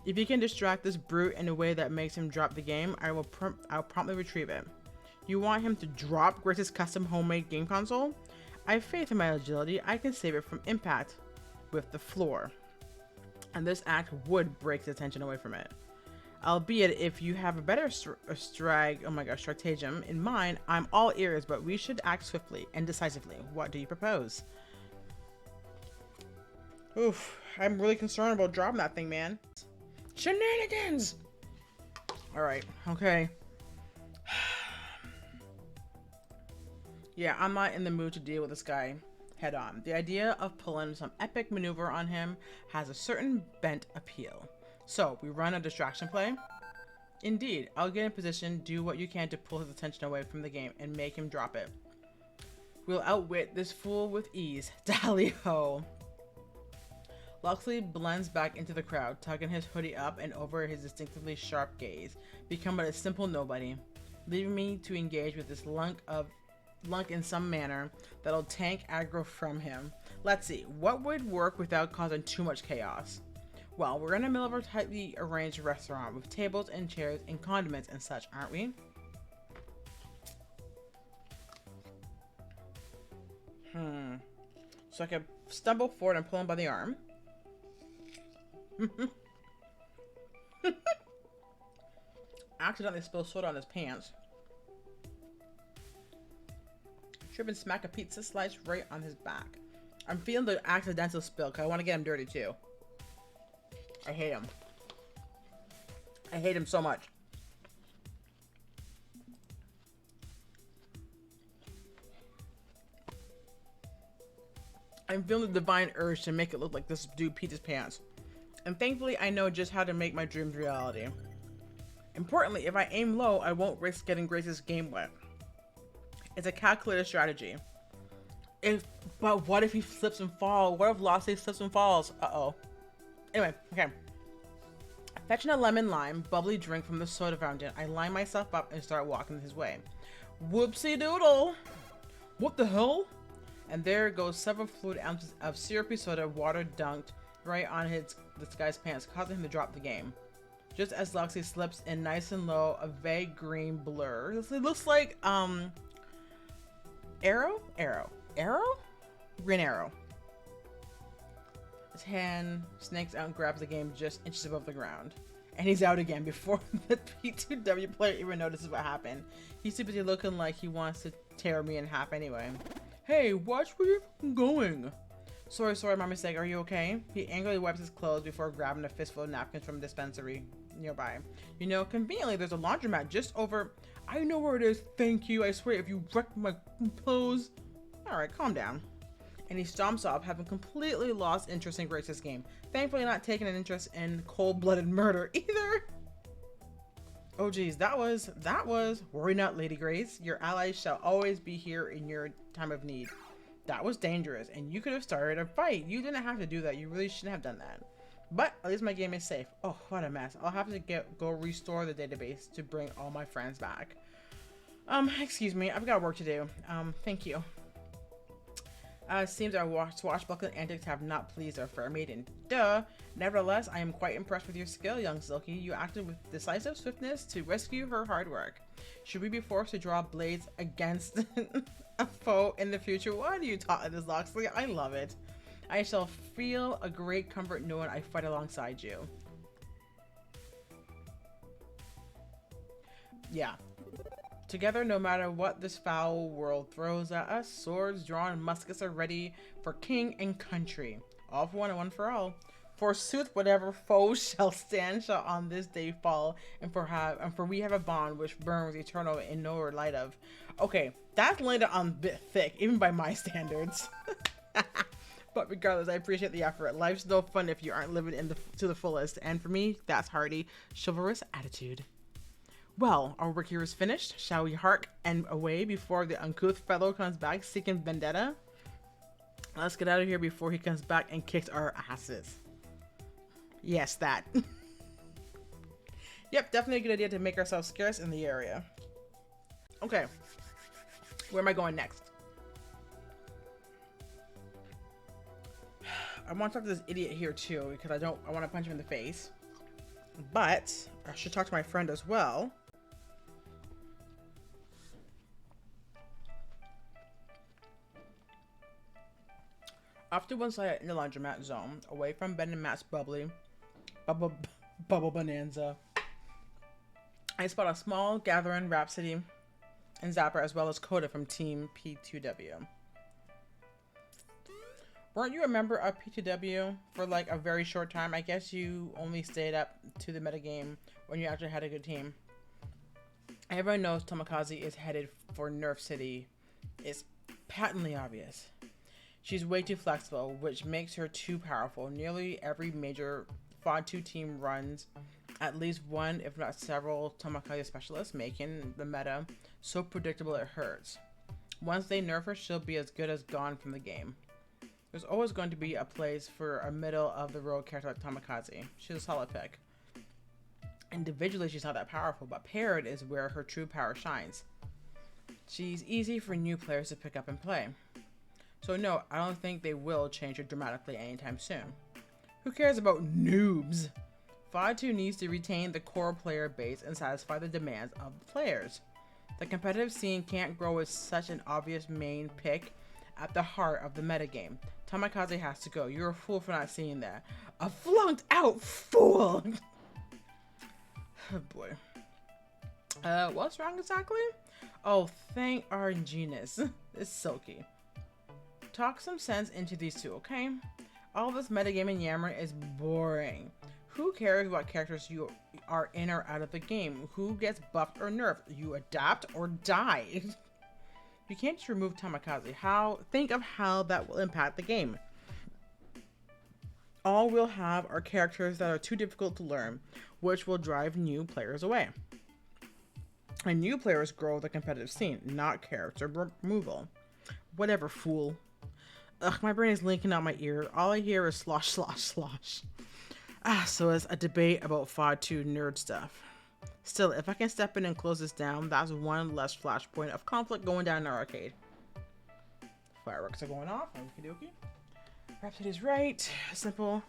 If you can distract this brute in a way that makes him drop the game, I'll promptly retrieve it. You want him to drop Grace's custom homemade game console? I have faith in my agility. I can save it from impact with the floor. And this act would break the attention away from it. Albeit, if you have a better stratagem in mind, I'm all ears, but we should act swiftly and decisively. What do you propose? Oof, I'm really concerned about dropping that thing, man. Shenanigans! Alright, okay. Yeah, I'm not in the mood to deal with this guy head on. The idea of pulling some epic maneuver on him has a certain bent appeal. So, we run a distraction play? Indeed, I'll get in position, do what you can to pull his attention away from the game and make him drop it. We'll outwit this fool with ease. Dally-ho! Loxley blends back into the crowd, tugging his hoodie up and over his distinctively sharp gaze, becoming a simple nobody, leaving me to engage with this lunk in some manner that'll tank aggro from him. Let's see, what would work without causing too much chaos? Well, we're in the middle of a tightly arranged restaurant with tables and chairs and condiments and such, aren't we? So I can stumble forward and pull him by the arm. Accidentally spill soda on his pants. Trip and smack a pizza slice right on his back. I'm feeling the accidental spill because I want to get him dirty too. I hate him. I hate him so much. I'm feeling the divine urge to make it look like this dude peed his pants. And thankfully, I know just how to make my dreams reality. Importantly, if I aim low, I won't risk getting Grace's game wet. It's a calculated strategy. But what if he slips and falls? What if Loxley slips and falls? Uh-oh. Anyway, okay. Fetching a lemon lime, bubbly drink from the soda fountain, I line myself up and start walking his way. Whoopsie doodle! What the hell? And there goes several fluid ounces of syrupy soda, water dunked right on this guy's pants, causing him to drop the game. just as Loxy slips in nice and low, a vague green blur. It looks like arrow? Green arrow. His hand snakes out and grabs the game just inches above the ground. And he's out again before the P2W player even notices what happened. He's too busy looking like he wants to tear me in half anyway. Hey, watch where you're going. Sorry, my mistake. Are you okay? He angrily wipes his clothes before grabbing a fistful of napkins from a dispensary nearby. You know, conveniently, there's a laundromat just over. I know where it is. Thank you. I swear, if you wreck my clothes. Alright, calm down. And he stomps off, having completely lost interest in Grace's game. Thankfully not taking an interest in cold-blooded murder either. Oh geez, that was, worry not, Lady Grace. Your allies shall always be here in your time of need. That was dangerous, and you could have started a fight. You didn't have to do that. You really shouldn't have done that. But at least my game is safe. Oh, what a mess. I'll have to go restore the database to bring all my friends back. Excuse me, I've got work to do. Thank you. Seems our swashbuckling antics have not pleased our fair maiden. Duh. Nevertheless, I am quite impressed with your skill, young Silky. You acted with decisive swiftness to rescue her hard work. Should we be forced to draw blades against a foe in the future? What are you taught this, Loxley? I love it. I shall feel a great comfort knowing I fight alongside you. Yeah. Together, no matter what this foul world throws at us, swords drawn and muskets are ready for king and country. All for one and one for all. Forsooth, whatever foe shall stand shall on this day fall, and for we have a bond which burns eternal in no light of. Okay, that's laid on a bit thick, even by my standards. But regardless, I appreciate the effort. Life's no fun if you aren't living to the fullest, and for me, that's hearty, chivalrous attitude. Well, our work here is finished. Shall we hark and away before the uncouth fellow comes back seeking vendetta? Let's get out of here before he comes back and kicks our asses. Yes, that. Yep, definitely a good idea to make ourselves scarce in the area. Okay. Where am I going next? I want to talk to this idiot here too, because I want to punch him in the face. But I should talk to my friend as well. Off to one side in the laundromat zone, away from Ben and Matt's bubble bonanza, I spot a small gathering Rhapsody and Zapper, as well as Coda from Team P2W. Weren't you a member of P2W for like a very short time? I guess you only stayed up to the metagame when you actually had a good team. Everyone knows Tomokaze is headed for Nerf City. It's patently obvious. She's way too flexible, which makes her too powerful. Nearly every major FOD 2 team runs at least one, if not several, Tomokaze specialists, making the meta so predictable it hurts. Once they nerf her, she'll be as good as gone from the game. There's always going to be a place for a middle-of-the-road character like Tomokaze. She's a solid pick. Individually, she's not that powerful, but paired is where her true power shines. She's easy for new players to pick up and play. So no, I don't think they will change her dramatically anytime soon. Who cares about noobs? FOD 2 needs to retain the core player base and satisfy the demands of the players. The competitive scene can't grow with such an obvious main pick at the heart of the metagame. Tomokaze has to go. You're a fool for not seeing that. A flunked out fool! Oh boy. What's wrong exactly? Oh, thank our genius. It's Silky. Talk some sense into these two, okay? All this metagaming yammering is boring. Who cares what characters you are in or out of the game? Who gets buffed or nerfed? You adapt or die. You can't just remove Tomokaze. Think of how that will impact the game. All we'll have are characters that are too difficult to learn, which will drive new players away. And new players grow the competitive scene, not character removal. Whatever, fool. Ugh, my brain is linking out my ear. All I hear is slosh, slosh, slosh. So it's a debate about FOD 2 nerd stuff. Still, if I can step in and close this down, that's one less flashpoint of conflict going down in our arcade. Fireworks are going off. Okie dokie. Rhapsody is right. Simple.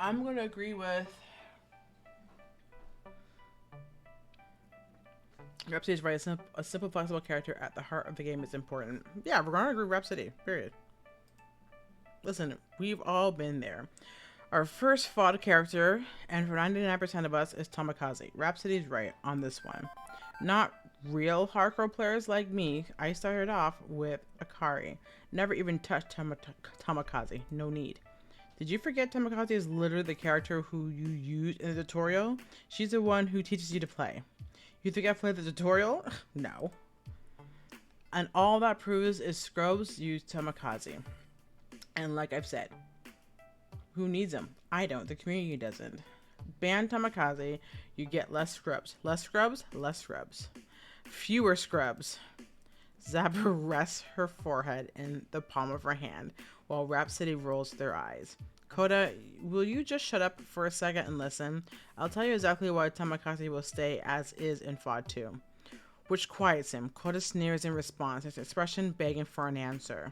I'm going to agree with Rhapsody's right. A simple, flexible character at the heart of the game is important. Yeah, we're going to agree Rhapsody, period. Listen, we've all been there. Our first FOD character, and for 99% of us, is Tamikaze. Rhapsody's right on this one. Not real hardcore players like me, I started off with Akari. Never even touched Tamikaze. No need. Did you forget Tamikaze is literally the character who you use in the tutorial? She's the one who teaches you to play. You think I played the tutorial? No. And all that proves is scrubs use Tamikaze. And like I've said, who needs them? I don't. The community doesn't. Ban Tamikaze, you get less scrubs. Less scrubs? Less scrubs. Fewer scrubs. Zappa rests her forehead in the palm of her hand while Rhapsody rolls their eyes. Coda, will you just shut up for a second and listen? I'll tell you exactly why Tamikaze will stay as is in FOD 2. Which quiets him. Coda sneers in response, his expression begging for an answer.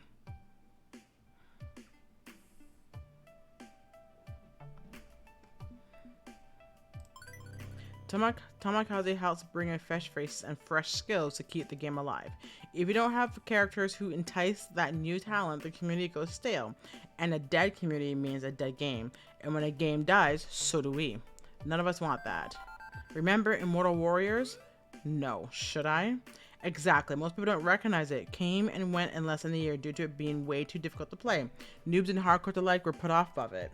Tamikaze helps bring in fresh faces and fresh skills to keep the game alive. If you don't have characters who entice that new talent, the community goes stale. And a dead community means a dead game. And when a game dies, so do we. None of us want that. Remember Immortal Warriors? No. Should I? Exactly. Most people don't recognize it. Came and went in less than a year due to it being way too difficult to play. Noobs and hardcore alike were put off of it.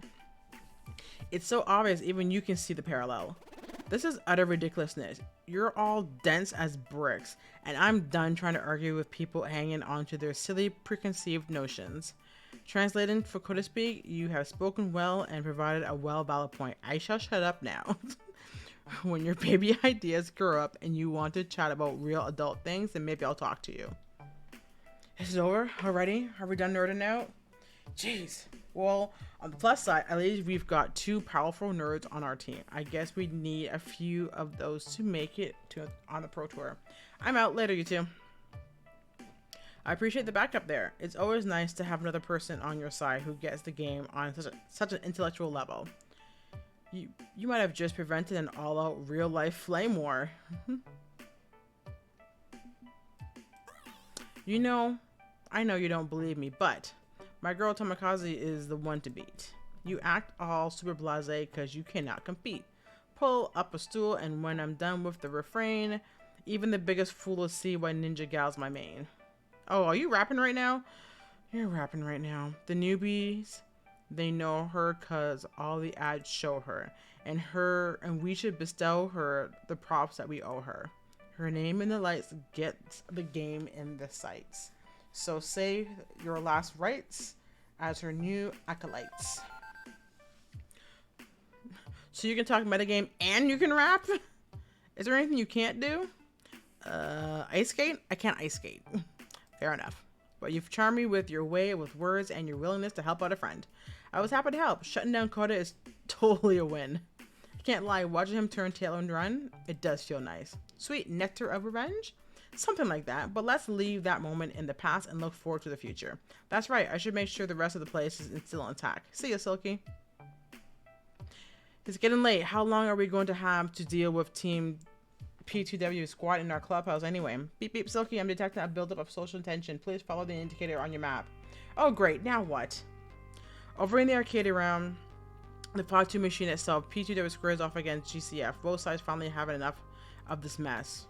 It's so obvious even you can see the parallel. This is utter ridiculousness. You're all dense as bricks, and I'm done trying to argue with people hanging onto their silly preconceived notions. Translating for Coda speak, you have spoken well and provided a valid point. I shall shut up now. When your baby ideas grow up and you want to chat about real adult things, then maybe I'll talk to you. Is it over already? Are we done nerding out? Jeez. Well, on the plus side, at least we've got two powerful nerds on our team. I guess we need a few of those to make it on the Pro Tour. I'm out. Later, you two. I appreciate the backup there. It's always nice to have another person on your side who gets the game on such an intellectual level. You might have just prevented an all-out real-life flame war. I know you don't believe me, but my girl Tamikaze is the one to beat. You act all super blasé because you cannot compete. Pull up a stool, and when I'm done with the refrain, even the biggest fool will see why Ninja Gal's my main. Oh, are you rapping right now? You're rapping right now. The newbies, they know her because all the ads show her. And we should bestow her the props that we owe her. Her name in the lights gets the game in the sights. So say your last rites as her new acolytes. So you can talk metagame and you can rap? Is there anything you can't do? Ice skate? I can't ice skate. Fair enough. But you've charmed me with your way with words and your willingness to help out a friend. I was happy to help. Shutting down Coda is totally a win. I can't lie, watching him turn tail and run, it does feel nice. Sweet nectar of revenge? Something like that, but let's leave that moment in the past and look forward to the future. That's right, I should make sure the rest of the place is still intact. See ya, Silky. It's getting late. How long are we going to have to deal with Team P2W squad in our clubhouse anyway? Beep beep, Silky, I'm detecting a buildup of social tension. Please follow the indicator on your map. Oh great, now what? Over in the arcade around the FOD 2 machine itself, P2W squares off against GCF. Both sides finally having enough of this mess.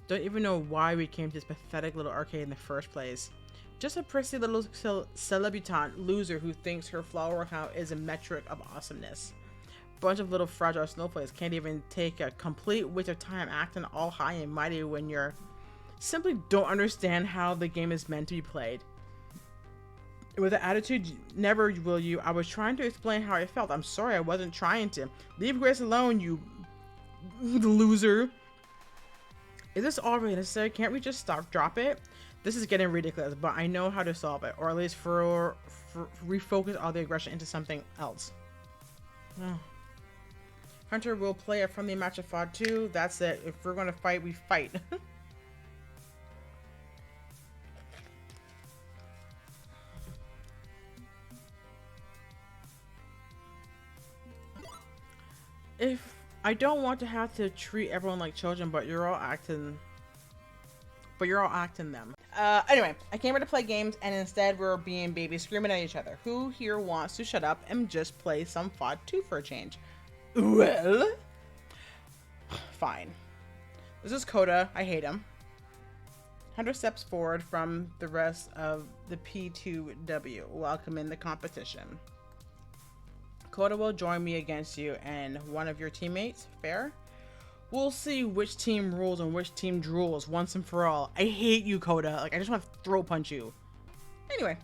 Don't even know why we came to this pathetic little arcade in the first place. Just a prissy little celebutante loser who thinks her flower count is a metric of awesomeness. Bunch of little fragile snowflakes can't even take a complete waste of time acting all high and mighty when you're simply don't understand how the game is meant to be played. With the attitude, never will you. I was trying to explain how I felt. I'm sorry, I wasn't trying to. Leave Grace alone, you loser. Is this already necessary? Can't we just drop it? This is getting ridiculous, but I know how to solve it, or at least refocus all the aggression into something else. Oh. Hunter will play a friendly match of FOD 2. That's it. If we're gonna fight, we fight. if I don't want to have to treat everyone like children, but you're all acting them. Anyway, I came here to play games, and instead we're being babies screaming at each other. Who here wants to shut up and just play some FOD 2 for a change? Well, fine. This is Coda. I hate him. Hunter steps forward from the rest of the P2W, welcoming the competition. Coda will join me against you and one of your teammates. Fair? We'll see which team rules and which team drools once and for all. I hate you, Coda. Like, I just want to throw punch you. Anyway,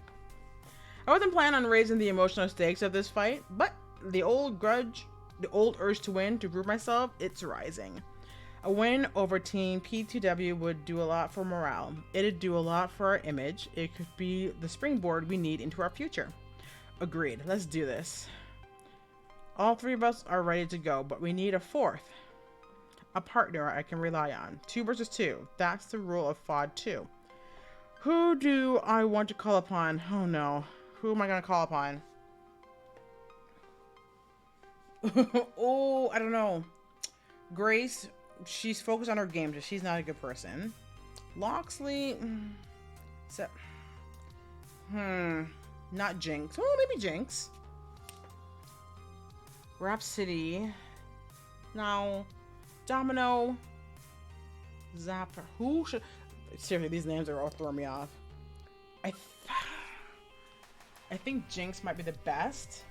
I wasn't planning on raising the emotional stakes of this fight, but the old urge to win, to prove myself, it's rising. A win over Team P2W would do a lot for morale. It'd do a lot for our image. It could be the springboard we need into our future. Agreed. Let's do this. All three of us are ready to go, but we need a fourth. A partner I can rely on. 2 versus 2. That's the rule of FOD 2. Who do I want to call upon? Oh no. Who am I going to call upon? Oh, I don't know. Grace, she's focused on her game, so she's not a good person. Loxley, not Jinx. Oh, maybe Jinx. Rhapsody. No. Domino. Zapper. Who should... Seriously, these names are all throwing me off. I think Jinx might be the best.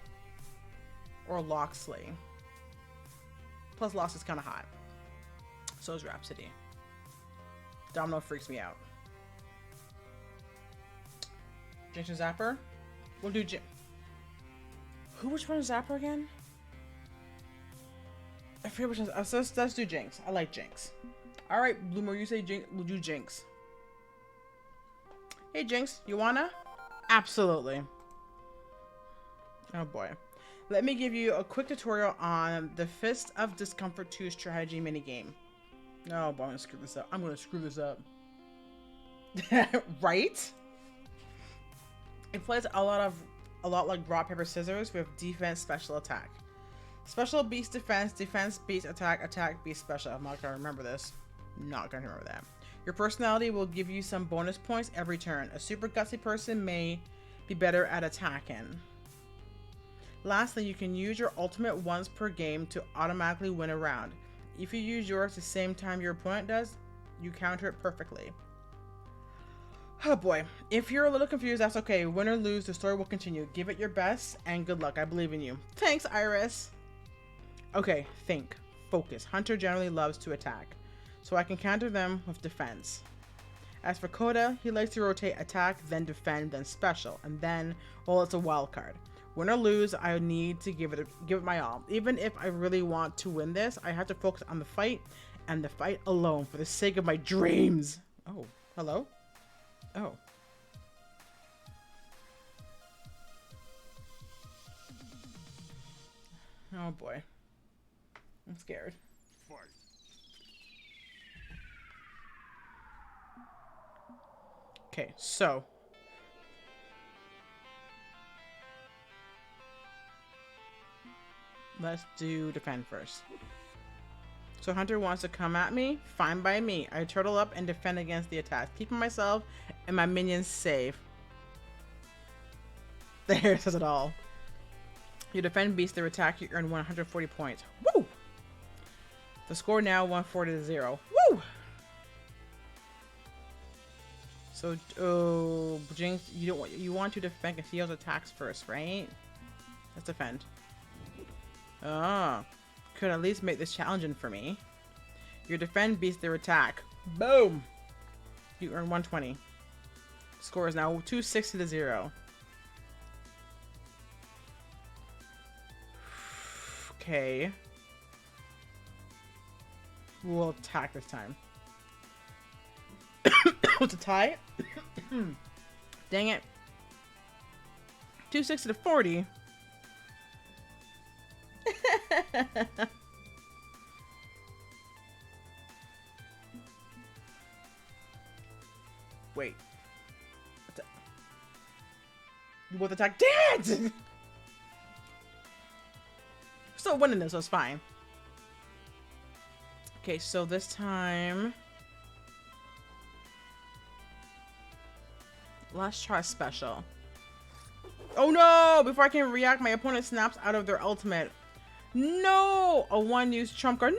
Or Loxley. Plus Lox is kind of hot. So is Rhapsody. Domino freaks me out. Jinx or Zapper? We'll do Jinx. Which one is Zapper again? I forget which one. Let's do Jinx. I like Jinx. Alright, Bloomer, you say Jinx. We'll do Jinx. Hey, Jinx. You wanna? Absolutely. Oh, boy. Let me give you a quick tutorial on the Fist of Discomfort 2 strategy minigame. Oh, boy, I'm gonna screw this up. I'm gonna screw this up. Right? It plays a lot like rock, paper, scissors with defense, special, attack. Special beats defense, defense beats attack, attack beats special. I'm not gonna remember this. Not gonna remember that. Your personality will give you some bonus points every turn. A super gutsy person may be better at attacking. Lastly, you can use your ultimate once per game to automatically win a round. If you use yours the same time your opponent does, you counter it perfectly. Oh boy. If you're a little confused, that's okay. Win or lose, the story will continue. Give it your best and good luck. I believe in you. Thanks, Iris. Okay, think. Focus. Hunter generally loves to attack, so I can counter them with defense. As for Coda, he likes to rotate attack, then defend, then special, and then, well, it's a wild card. Win or lose, I need to give it my all. Even if I really want to win this, I have to focus on the fight, and the fight alone, for the sake of my dreams. Oh, hello? Oh. Oh boy. I'm scared. Okay, so let's do defend first. So Hunter wants to come at me? Fine by me. I turtle up and defend against the attack, keeping myself and my minions safe. There, says it all. You defend beats their attack, you earn 140 points. Woo! The score now 140 to 0. Woo! So, oh, Jinx, you want to defend because he has attacks first, right? Let's defend. Oh, could at least make this challenging for me. Your defend beats their attack. Boom! You earn 120. Score is now 260 to 0. Okay. We'll attack this time. What's a tie? Dang it. 260 to 40. Wait. You both attack. Damn it! Still winning this, so it's fine. Okay, so this time... let's try special. Oh no! Before I can react, my opponent snaps out of their ultimate. No! A one-use trump card.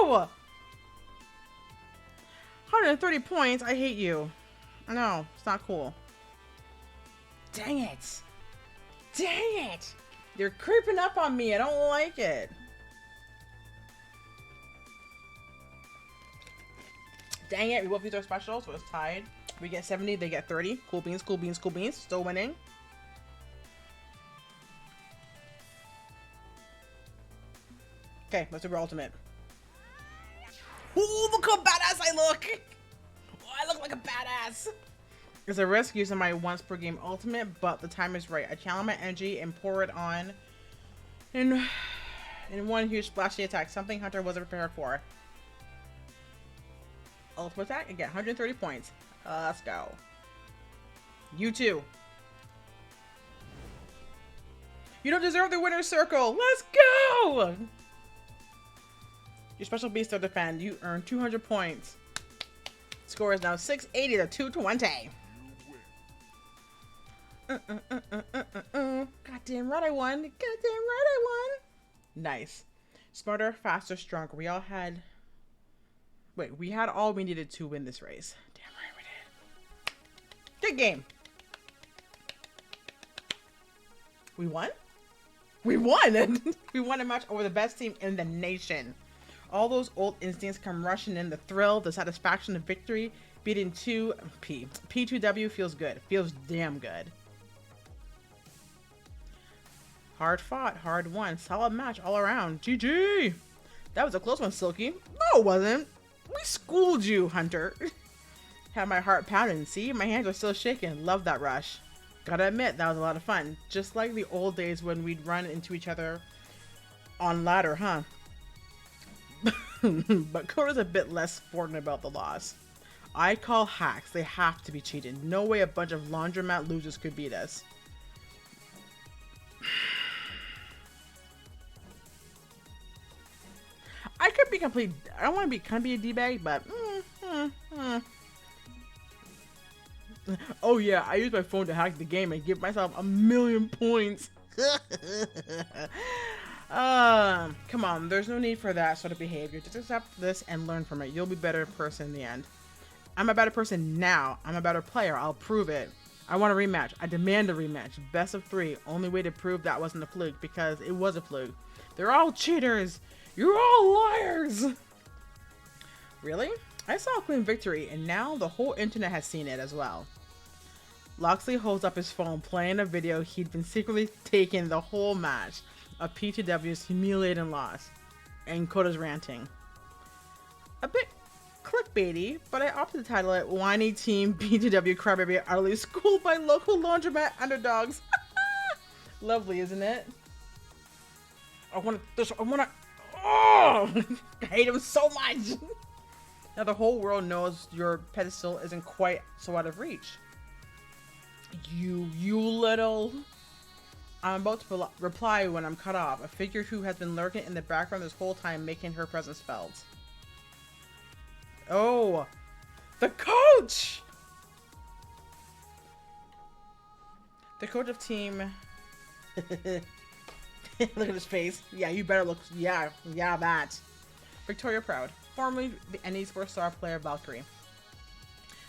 No! 130 points? I hate you. No, it's not cool. Dang it. Dang it! They're creeping up on me. I don't like it. Dang it, we both use our special, so it's tied. We get 70, they get 30. Cool beans, cool beans, cool beans. Still winning. Okay, let's do our ultimate. Ooh, look how badass I look! Oh, I look like a badass! There's a risk using my once per game ultimate, but the time is right. I channel my energy and pour it on in one huge splashy attack. Something Hunter wasn't prepared for. Ultimate attack, again, 130 points. Let's go. You too. You don't deserve the winner's circle. Let's go! Your special beast to defend. You earn 200 points. Score is now 680 to 220. Goddamn right I won. Goddamn right I won. Nice. Smarter, faster, stronger. We had all we needed to win this race. Damn right we did. Good game. We won? We won! We won a match over the best team in the nation. All those old instincts come rushing in. The thrill, the satisfaction of victory. Beating P2W feels good. Feels damn good. Hard fought, hard won. Solid match all around. GG! That was a close one, Silky. No, it wasn't. We schooled you, Hunter. Had my heart pounding. See, my hands are still shaking. Love that rush. Gotta admit, that was a lot of fun. Just like the old days when we'd run into each other on ladder, huh? But Coda's a bit less sporting about the loss. I call hacks. They have to be cheated. No way a bunch of laundromat losers could beat us. I could be complete. I don't want to be kind of be a d-bag, but oh yeah, I use my phone to hack the game and give myself 1,000,000 points. Come on, there's no need for that sort of behavior. Just accept this and learn from it. You'll be a better person in the end. I'm a better person now. I'm a better player. I'll prove it. I want a rematch. I demand a rematch. Best of 3. Only way to prove that wasn't a fluke, because it was a fluke. They're all cheaters. You're all liars. Really? I saw a clean victory, and now the whole internet has seen it as well. Loxley holds up his phone, playing a video he'd been secretly taking the whole match of P2W's humiliating loss, and Coda's ranting. A bit clickbaity, but I opted to title it "Whiny Team P2W Crybaby Utterly Schooled by Local Laundromat Underdogs." Lovely, isn't it? Oh, I hate him so much. Now the whole world knows your pedestal isn't quite so out of reach. You little... I'm about to reply when I'm cut off. A figure who has been lurking in the background this whole time, making her presence felt. Oh, the coach! The coach of team... Look at his face. Yeah, you better look... Yeah, that. Victoria Proud. Formerly the NE Sports Star player Valkyrie.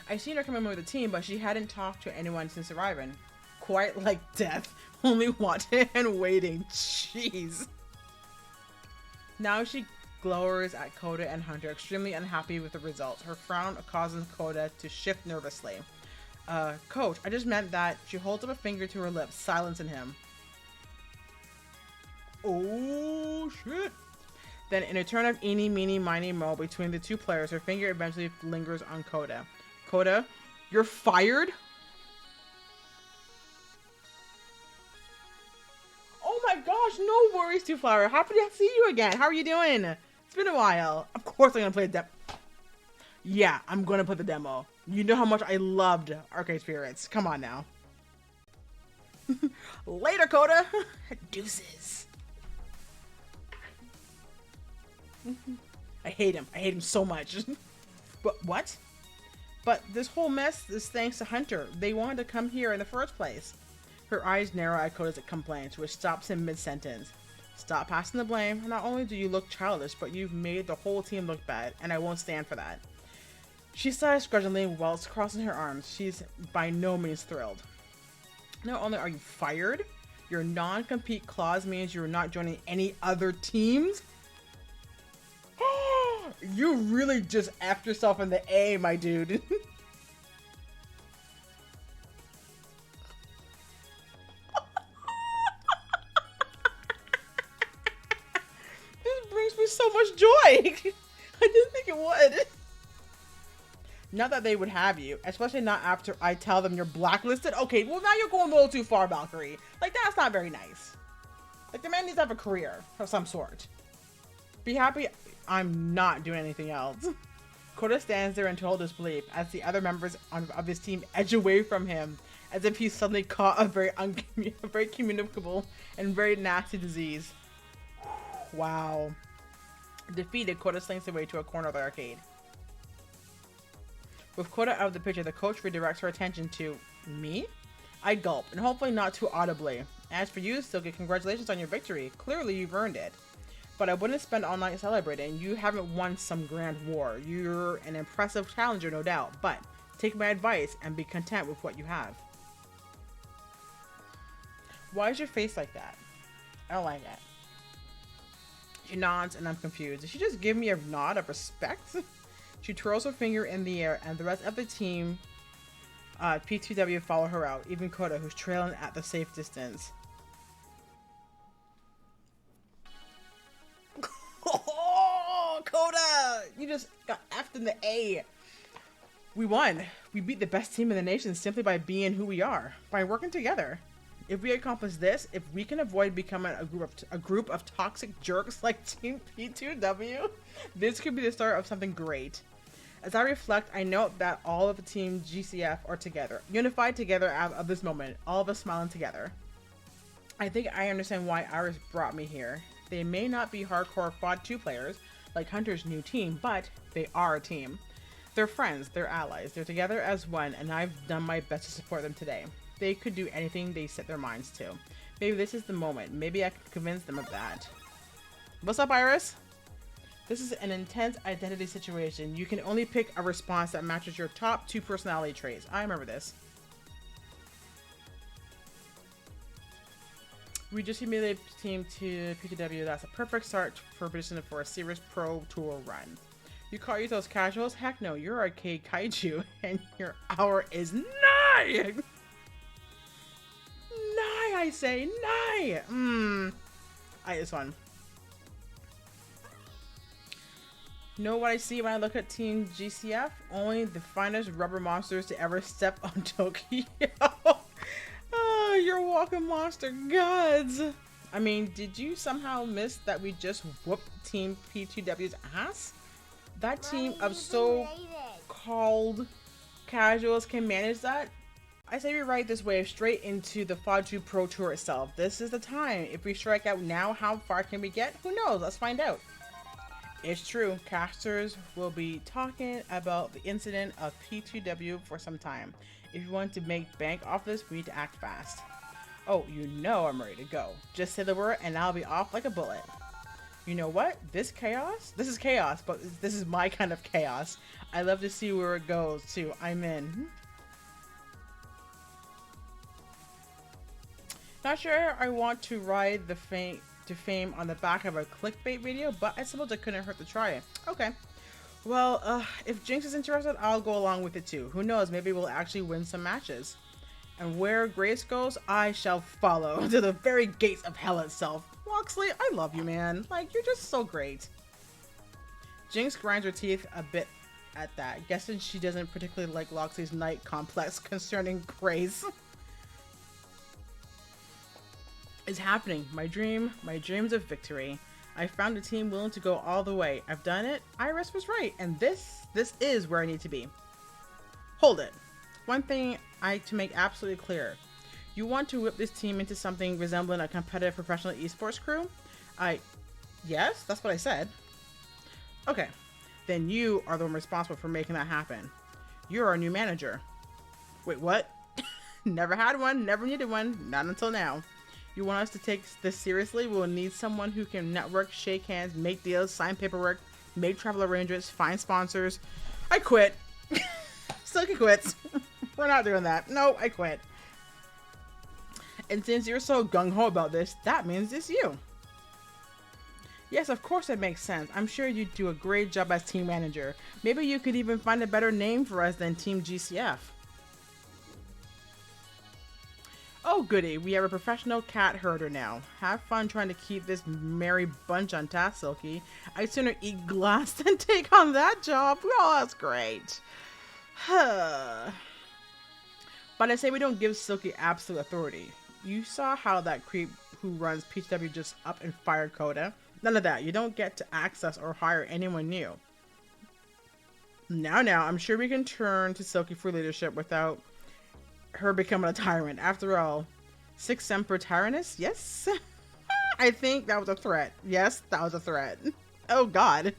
I seen her come in with the team, but she hadn't talked to anyone since arriving. Quite like death. Only watching and waiting. Jeez. Now she glowers at Coda and Hunter, extremely unhappy with the results. Her frown causes Coda to shift nervously. Coach, I just meant that. She holds up a finger to her lips, silencing him. Oh, shit. Then, in a turn of eeny, meeny, miny, mo between the two players, her finger eventually lingers on Coda. Coda, you're fired? Oh my gosh, no worries, Two Flower. Happy to see you again. How are you doing? It's been a while. Of course I'm gonna play a demo. Yeah, I'm gonna play the demo. You know how much I loved Arcade Spirits. Come on now. Later, Coda. Deuces. I hate him. I hate him so much. But what? But this whole mess is thanks to Hunter. They wanted to come here in the first place. Her eyes narrow at Koda's complaints, which stops him mid-sentence. Stop passing the blame. Not only do you look childish, but you've made the whole team look bad, and I won't stand for that. She sighs grudgingly whilst crossing her arms. She's by no means thrilled. Not only are you fired, your non-compete clause means you're not joining any other teams. You really just effed yourself in the A, my dude. This brings me so much joy. I didn't think it would. Not that they would have you, especially not after I tell them you're blacklisted. Okay, well now you're going a little too far, Valkyrie. Like, that's not very nice. Like, the man needs to have a career of some sort. Be happy I'm not doing anything else. Koda stands there in total disbelief as the other members of his team edge away from him, as if he's suddenly caught a very communicable and very nasty disease. Wow. Defeated, Koda slinks away to a corner of the arcade. With Koda out of the picture, the coach redirects her attention to me. I gulp, and hopefully not too audibly. As for you, Silky, congratulations on your victory. Clearly you've earned it. But I wouldn't spend all night celebrating. You haven't won some grand war. You're an impressive challenger, no doubt. But take my advice and be content with what you have. Why is your face like that? I don't like that. She nods and I'm confused. Did she just give me a nod of respect? She twirls her finger in the air and the rest of the team, P2W, follow her out. Even Koda, who's trailing at the safe distance. Oh, Koda! You just got F'd in the A. We won. We beat the best team in the nation simply by being who we are, by working together. If we accomplish this, if we can avoid becoming a group of toxic jerks like Team P2W, this could be the start of something great. As I reflect, I note that all of the Team GCF are together, unified together out of this moment, all of us smiling together. I think I understand why Iris brought me here. They may not be hardcore FOD 2 players, like Hunter's new team, but they are a team. They're friends, they're allies, they're together as one, and I've done my best to support them today. They could do anything they set their minds to. Maybe this is the moment. Maybe I can convince them of that. What's up, Iris? This is an intense identity situation. You can only pick a response that matches your top 2 personality traits. I remember this. We just humiliated team to PTW. That's a perfect start for positioning for a serious pro tour run. You call yourselves casuals? Heck no, you're arcade kaiju and your hour is nigh! Nigh, I say, nigh! Alright, this one. Know what I see when I look at Team GCF? Only the finest rubber monsters to ever step on Tokyo. Oh, you're walking monster gods. I mean, did you somehow miss that we just whooped Team P2W's ass? That team of so-called casuals can manage that? I say we ride this wave straight into the FOD 2 Pro Tour itself. This is the time. If we strike out now, how far can we get? Who knows? Let's find out. It's true, casters will be talking about the incident of P2W for some time. If you want to make bank off this, we need to act fast. Oh, you know I'm ready to go. Just say the word and I'll be off like a bullet. You know what? This is chaos, but this is my kind of chaos. I love to see where it goes too. I'm in. Not sure I want to ride the fame on the back of a clickbait video, but I suppose it couldn't hurt to try it. Okay. Well, if Jinx is interested, I'll go along with it too. Who knows, maybe we'll actually win some matches. And where Grace goes, I shall follow to the very gates of hell itself. Loxley, I love you, man. Like, you're just so great. Jinx grinds her teeth a bit at that, guessing she doesn't particularly like Loxley's night complex concerning Grace. It's happening. My dreams of victory. I found a team willing to go all the way. I've done it. Iris was right, and this is where I need to be. Hold it. One thing to make absolutely clear. You want to whip this team into something resembling a competitive professional esports crew? Yes, that's what I said. Okay, then you are the one responsible for making that happen. You're our new manager. Wait, what? Never had one, never needed one, not until now. You want us to take this seriously? We'll need someone who can network, shake hands, make deals, sign paperwork, make travel arrangements, find sponsors. I quit. Silky quits. We're not doing that. No, I quit. And since you're so gung-ho about this, that means it's you. Yes, of course it makes sense. I'm sure you'd do a great job as team manager. Maybe you could even find a better name for us than Team GCF. Oh goody, we have a professional cat herder now. Have fun trying to keep this merry bunch on task, Silky. I'd sooner eat glass than take on that job. Oh, that's great. But I say we don't give Silky absolute authority. You saw how that creep who runs PTW just up and fired Coda. None of that. You don't get to access or hire anyone new. Now, I'm sure we can turn to Silky for leadership without her becoming a tyrant. After all, Six Semper Tyrannus? Yes? I think that was a threat. Yes, that was a threat. Oh god.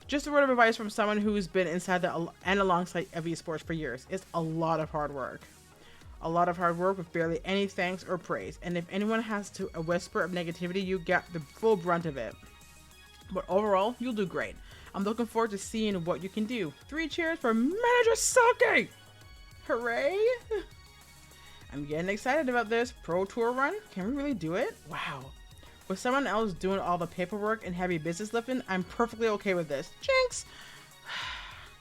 Just a word of advice from someone who's been inside and alongside of esports for years. It's a lot of hard work. A lot of hard work with barely any thanks or praise. And if anyone has a whisper of negativity, you get the full brunt of it. But overall, you'll do great. I'm looking forward to seeing what you can do. 3 cheers for Manager Silky! Hooray! I'm getting excited about this Pro Tour run. Can we really do it? Wow. With someone else doing all the paperwork and heavy business lifting, I'm perfectly okay with this. Jinx!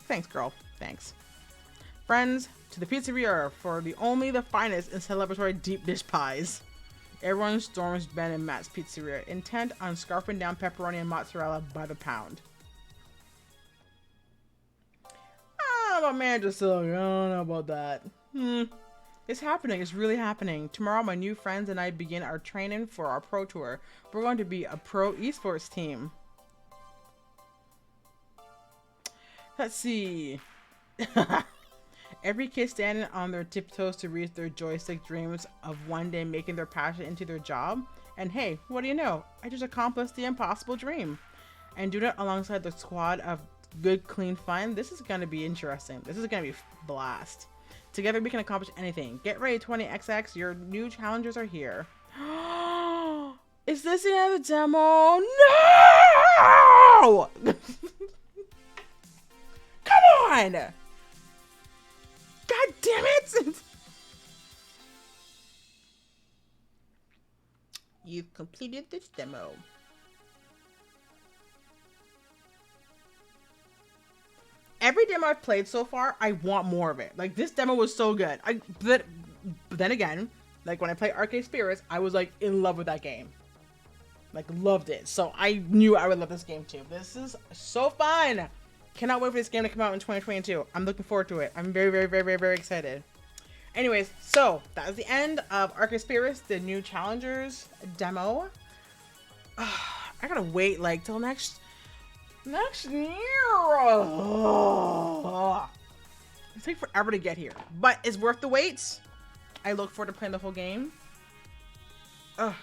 Thanks, girl. Thanks. Friends, to the pizzeria for the finest in celebratory deep dish pies. Everyone storms Ben and Matt's pizzeria, intent on scarfing down pepperoni and mozzarella by the pound. I don't know about Manager Silky. I don't know about that. It's happening. It's really happening. Tomorrow, my new friends and I begin our training for our pro tour. We're going to be a pro esports team. Let's see. Every kid standing on their tiptoes to reach their joystick dreams of one day making their passion into their job. And hey, what do you know? I just accomplished the impossible dream. And doing it alongside the squad of good, clean fun. This is going to be interesting. This is going to be a blast. Together we can accomplish anything. Get ready, 20XX. Your new challengers are here. Is this the end of the demo? No! Come on! God damn it! You've completed this demo. Every demo I've played so far, I want more of it. Like, this demo was so good. But then again, like, when I play Arcade Spirits, I was, like, in love with that game. Like, loved it. So I knew I would love this game, too. This is so fun! Cannot wait for this game to come out in 2022. I'm looking forward to it. I'm very, very, very, very, very excited. Anyways, so that was the end of Arcade Spirits, the new Challengers demo. I gotta wait, like, till next year. It'll take forever to get here, but it's worth the wait. I look forward to playing the whole game. Ugh.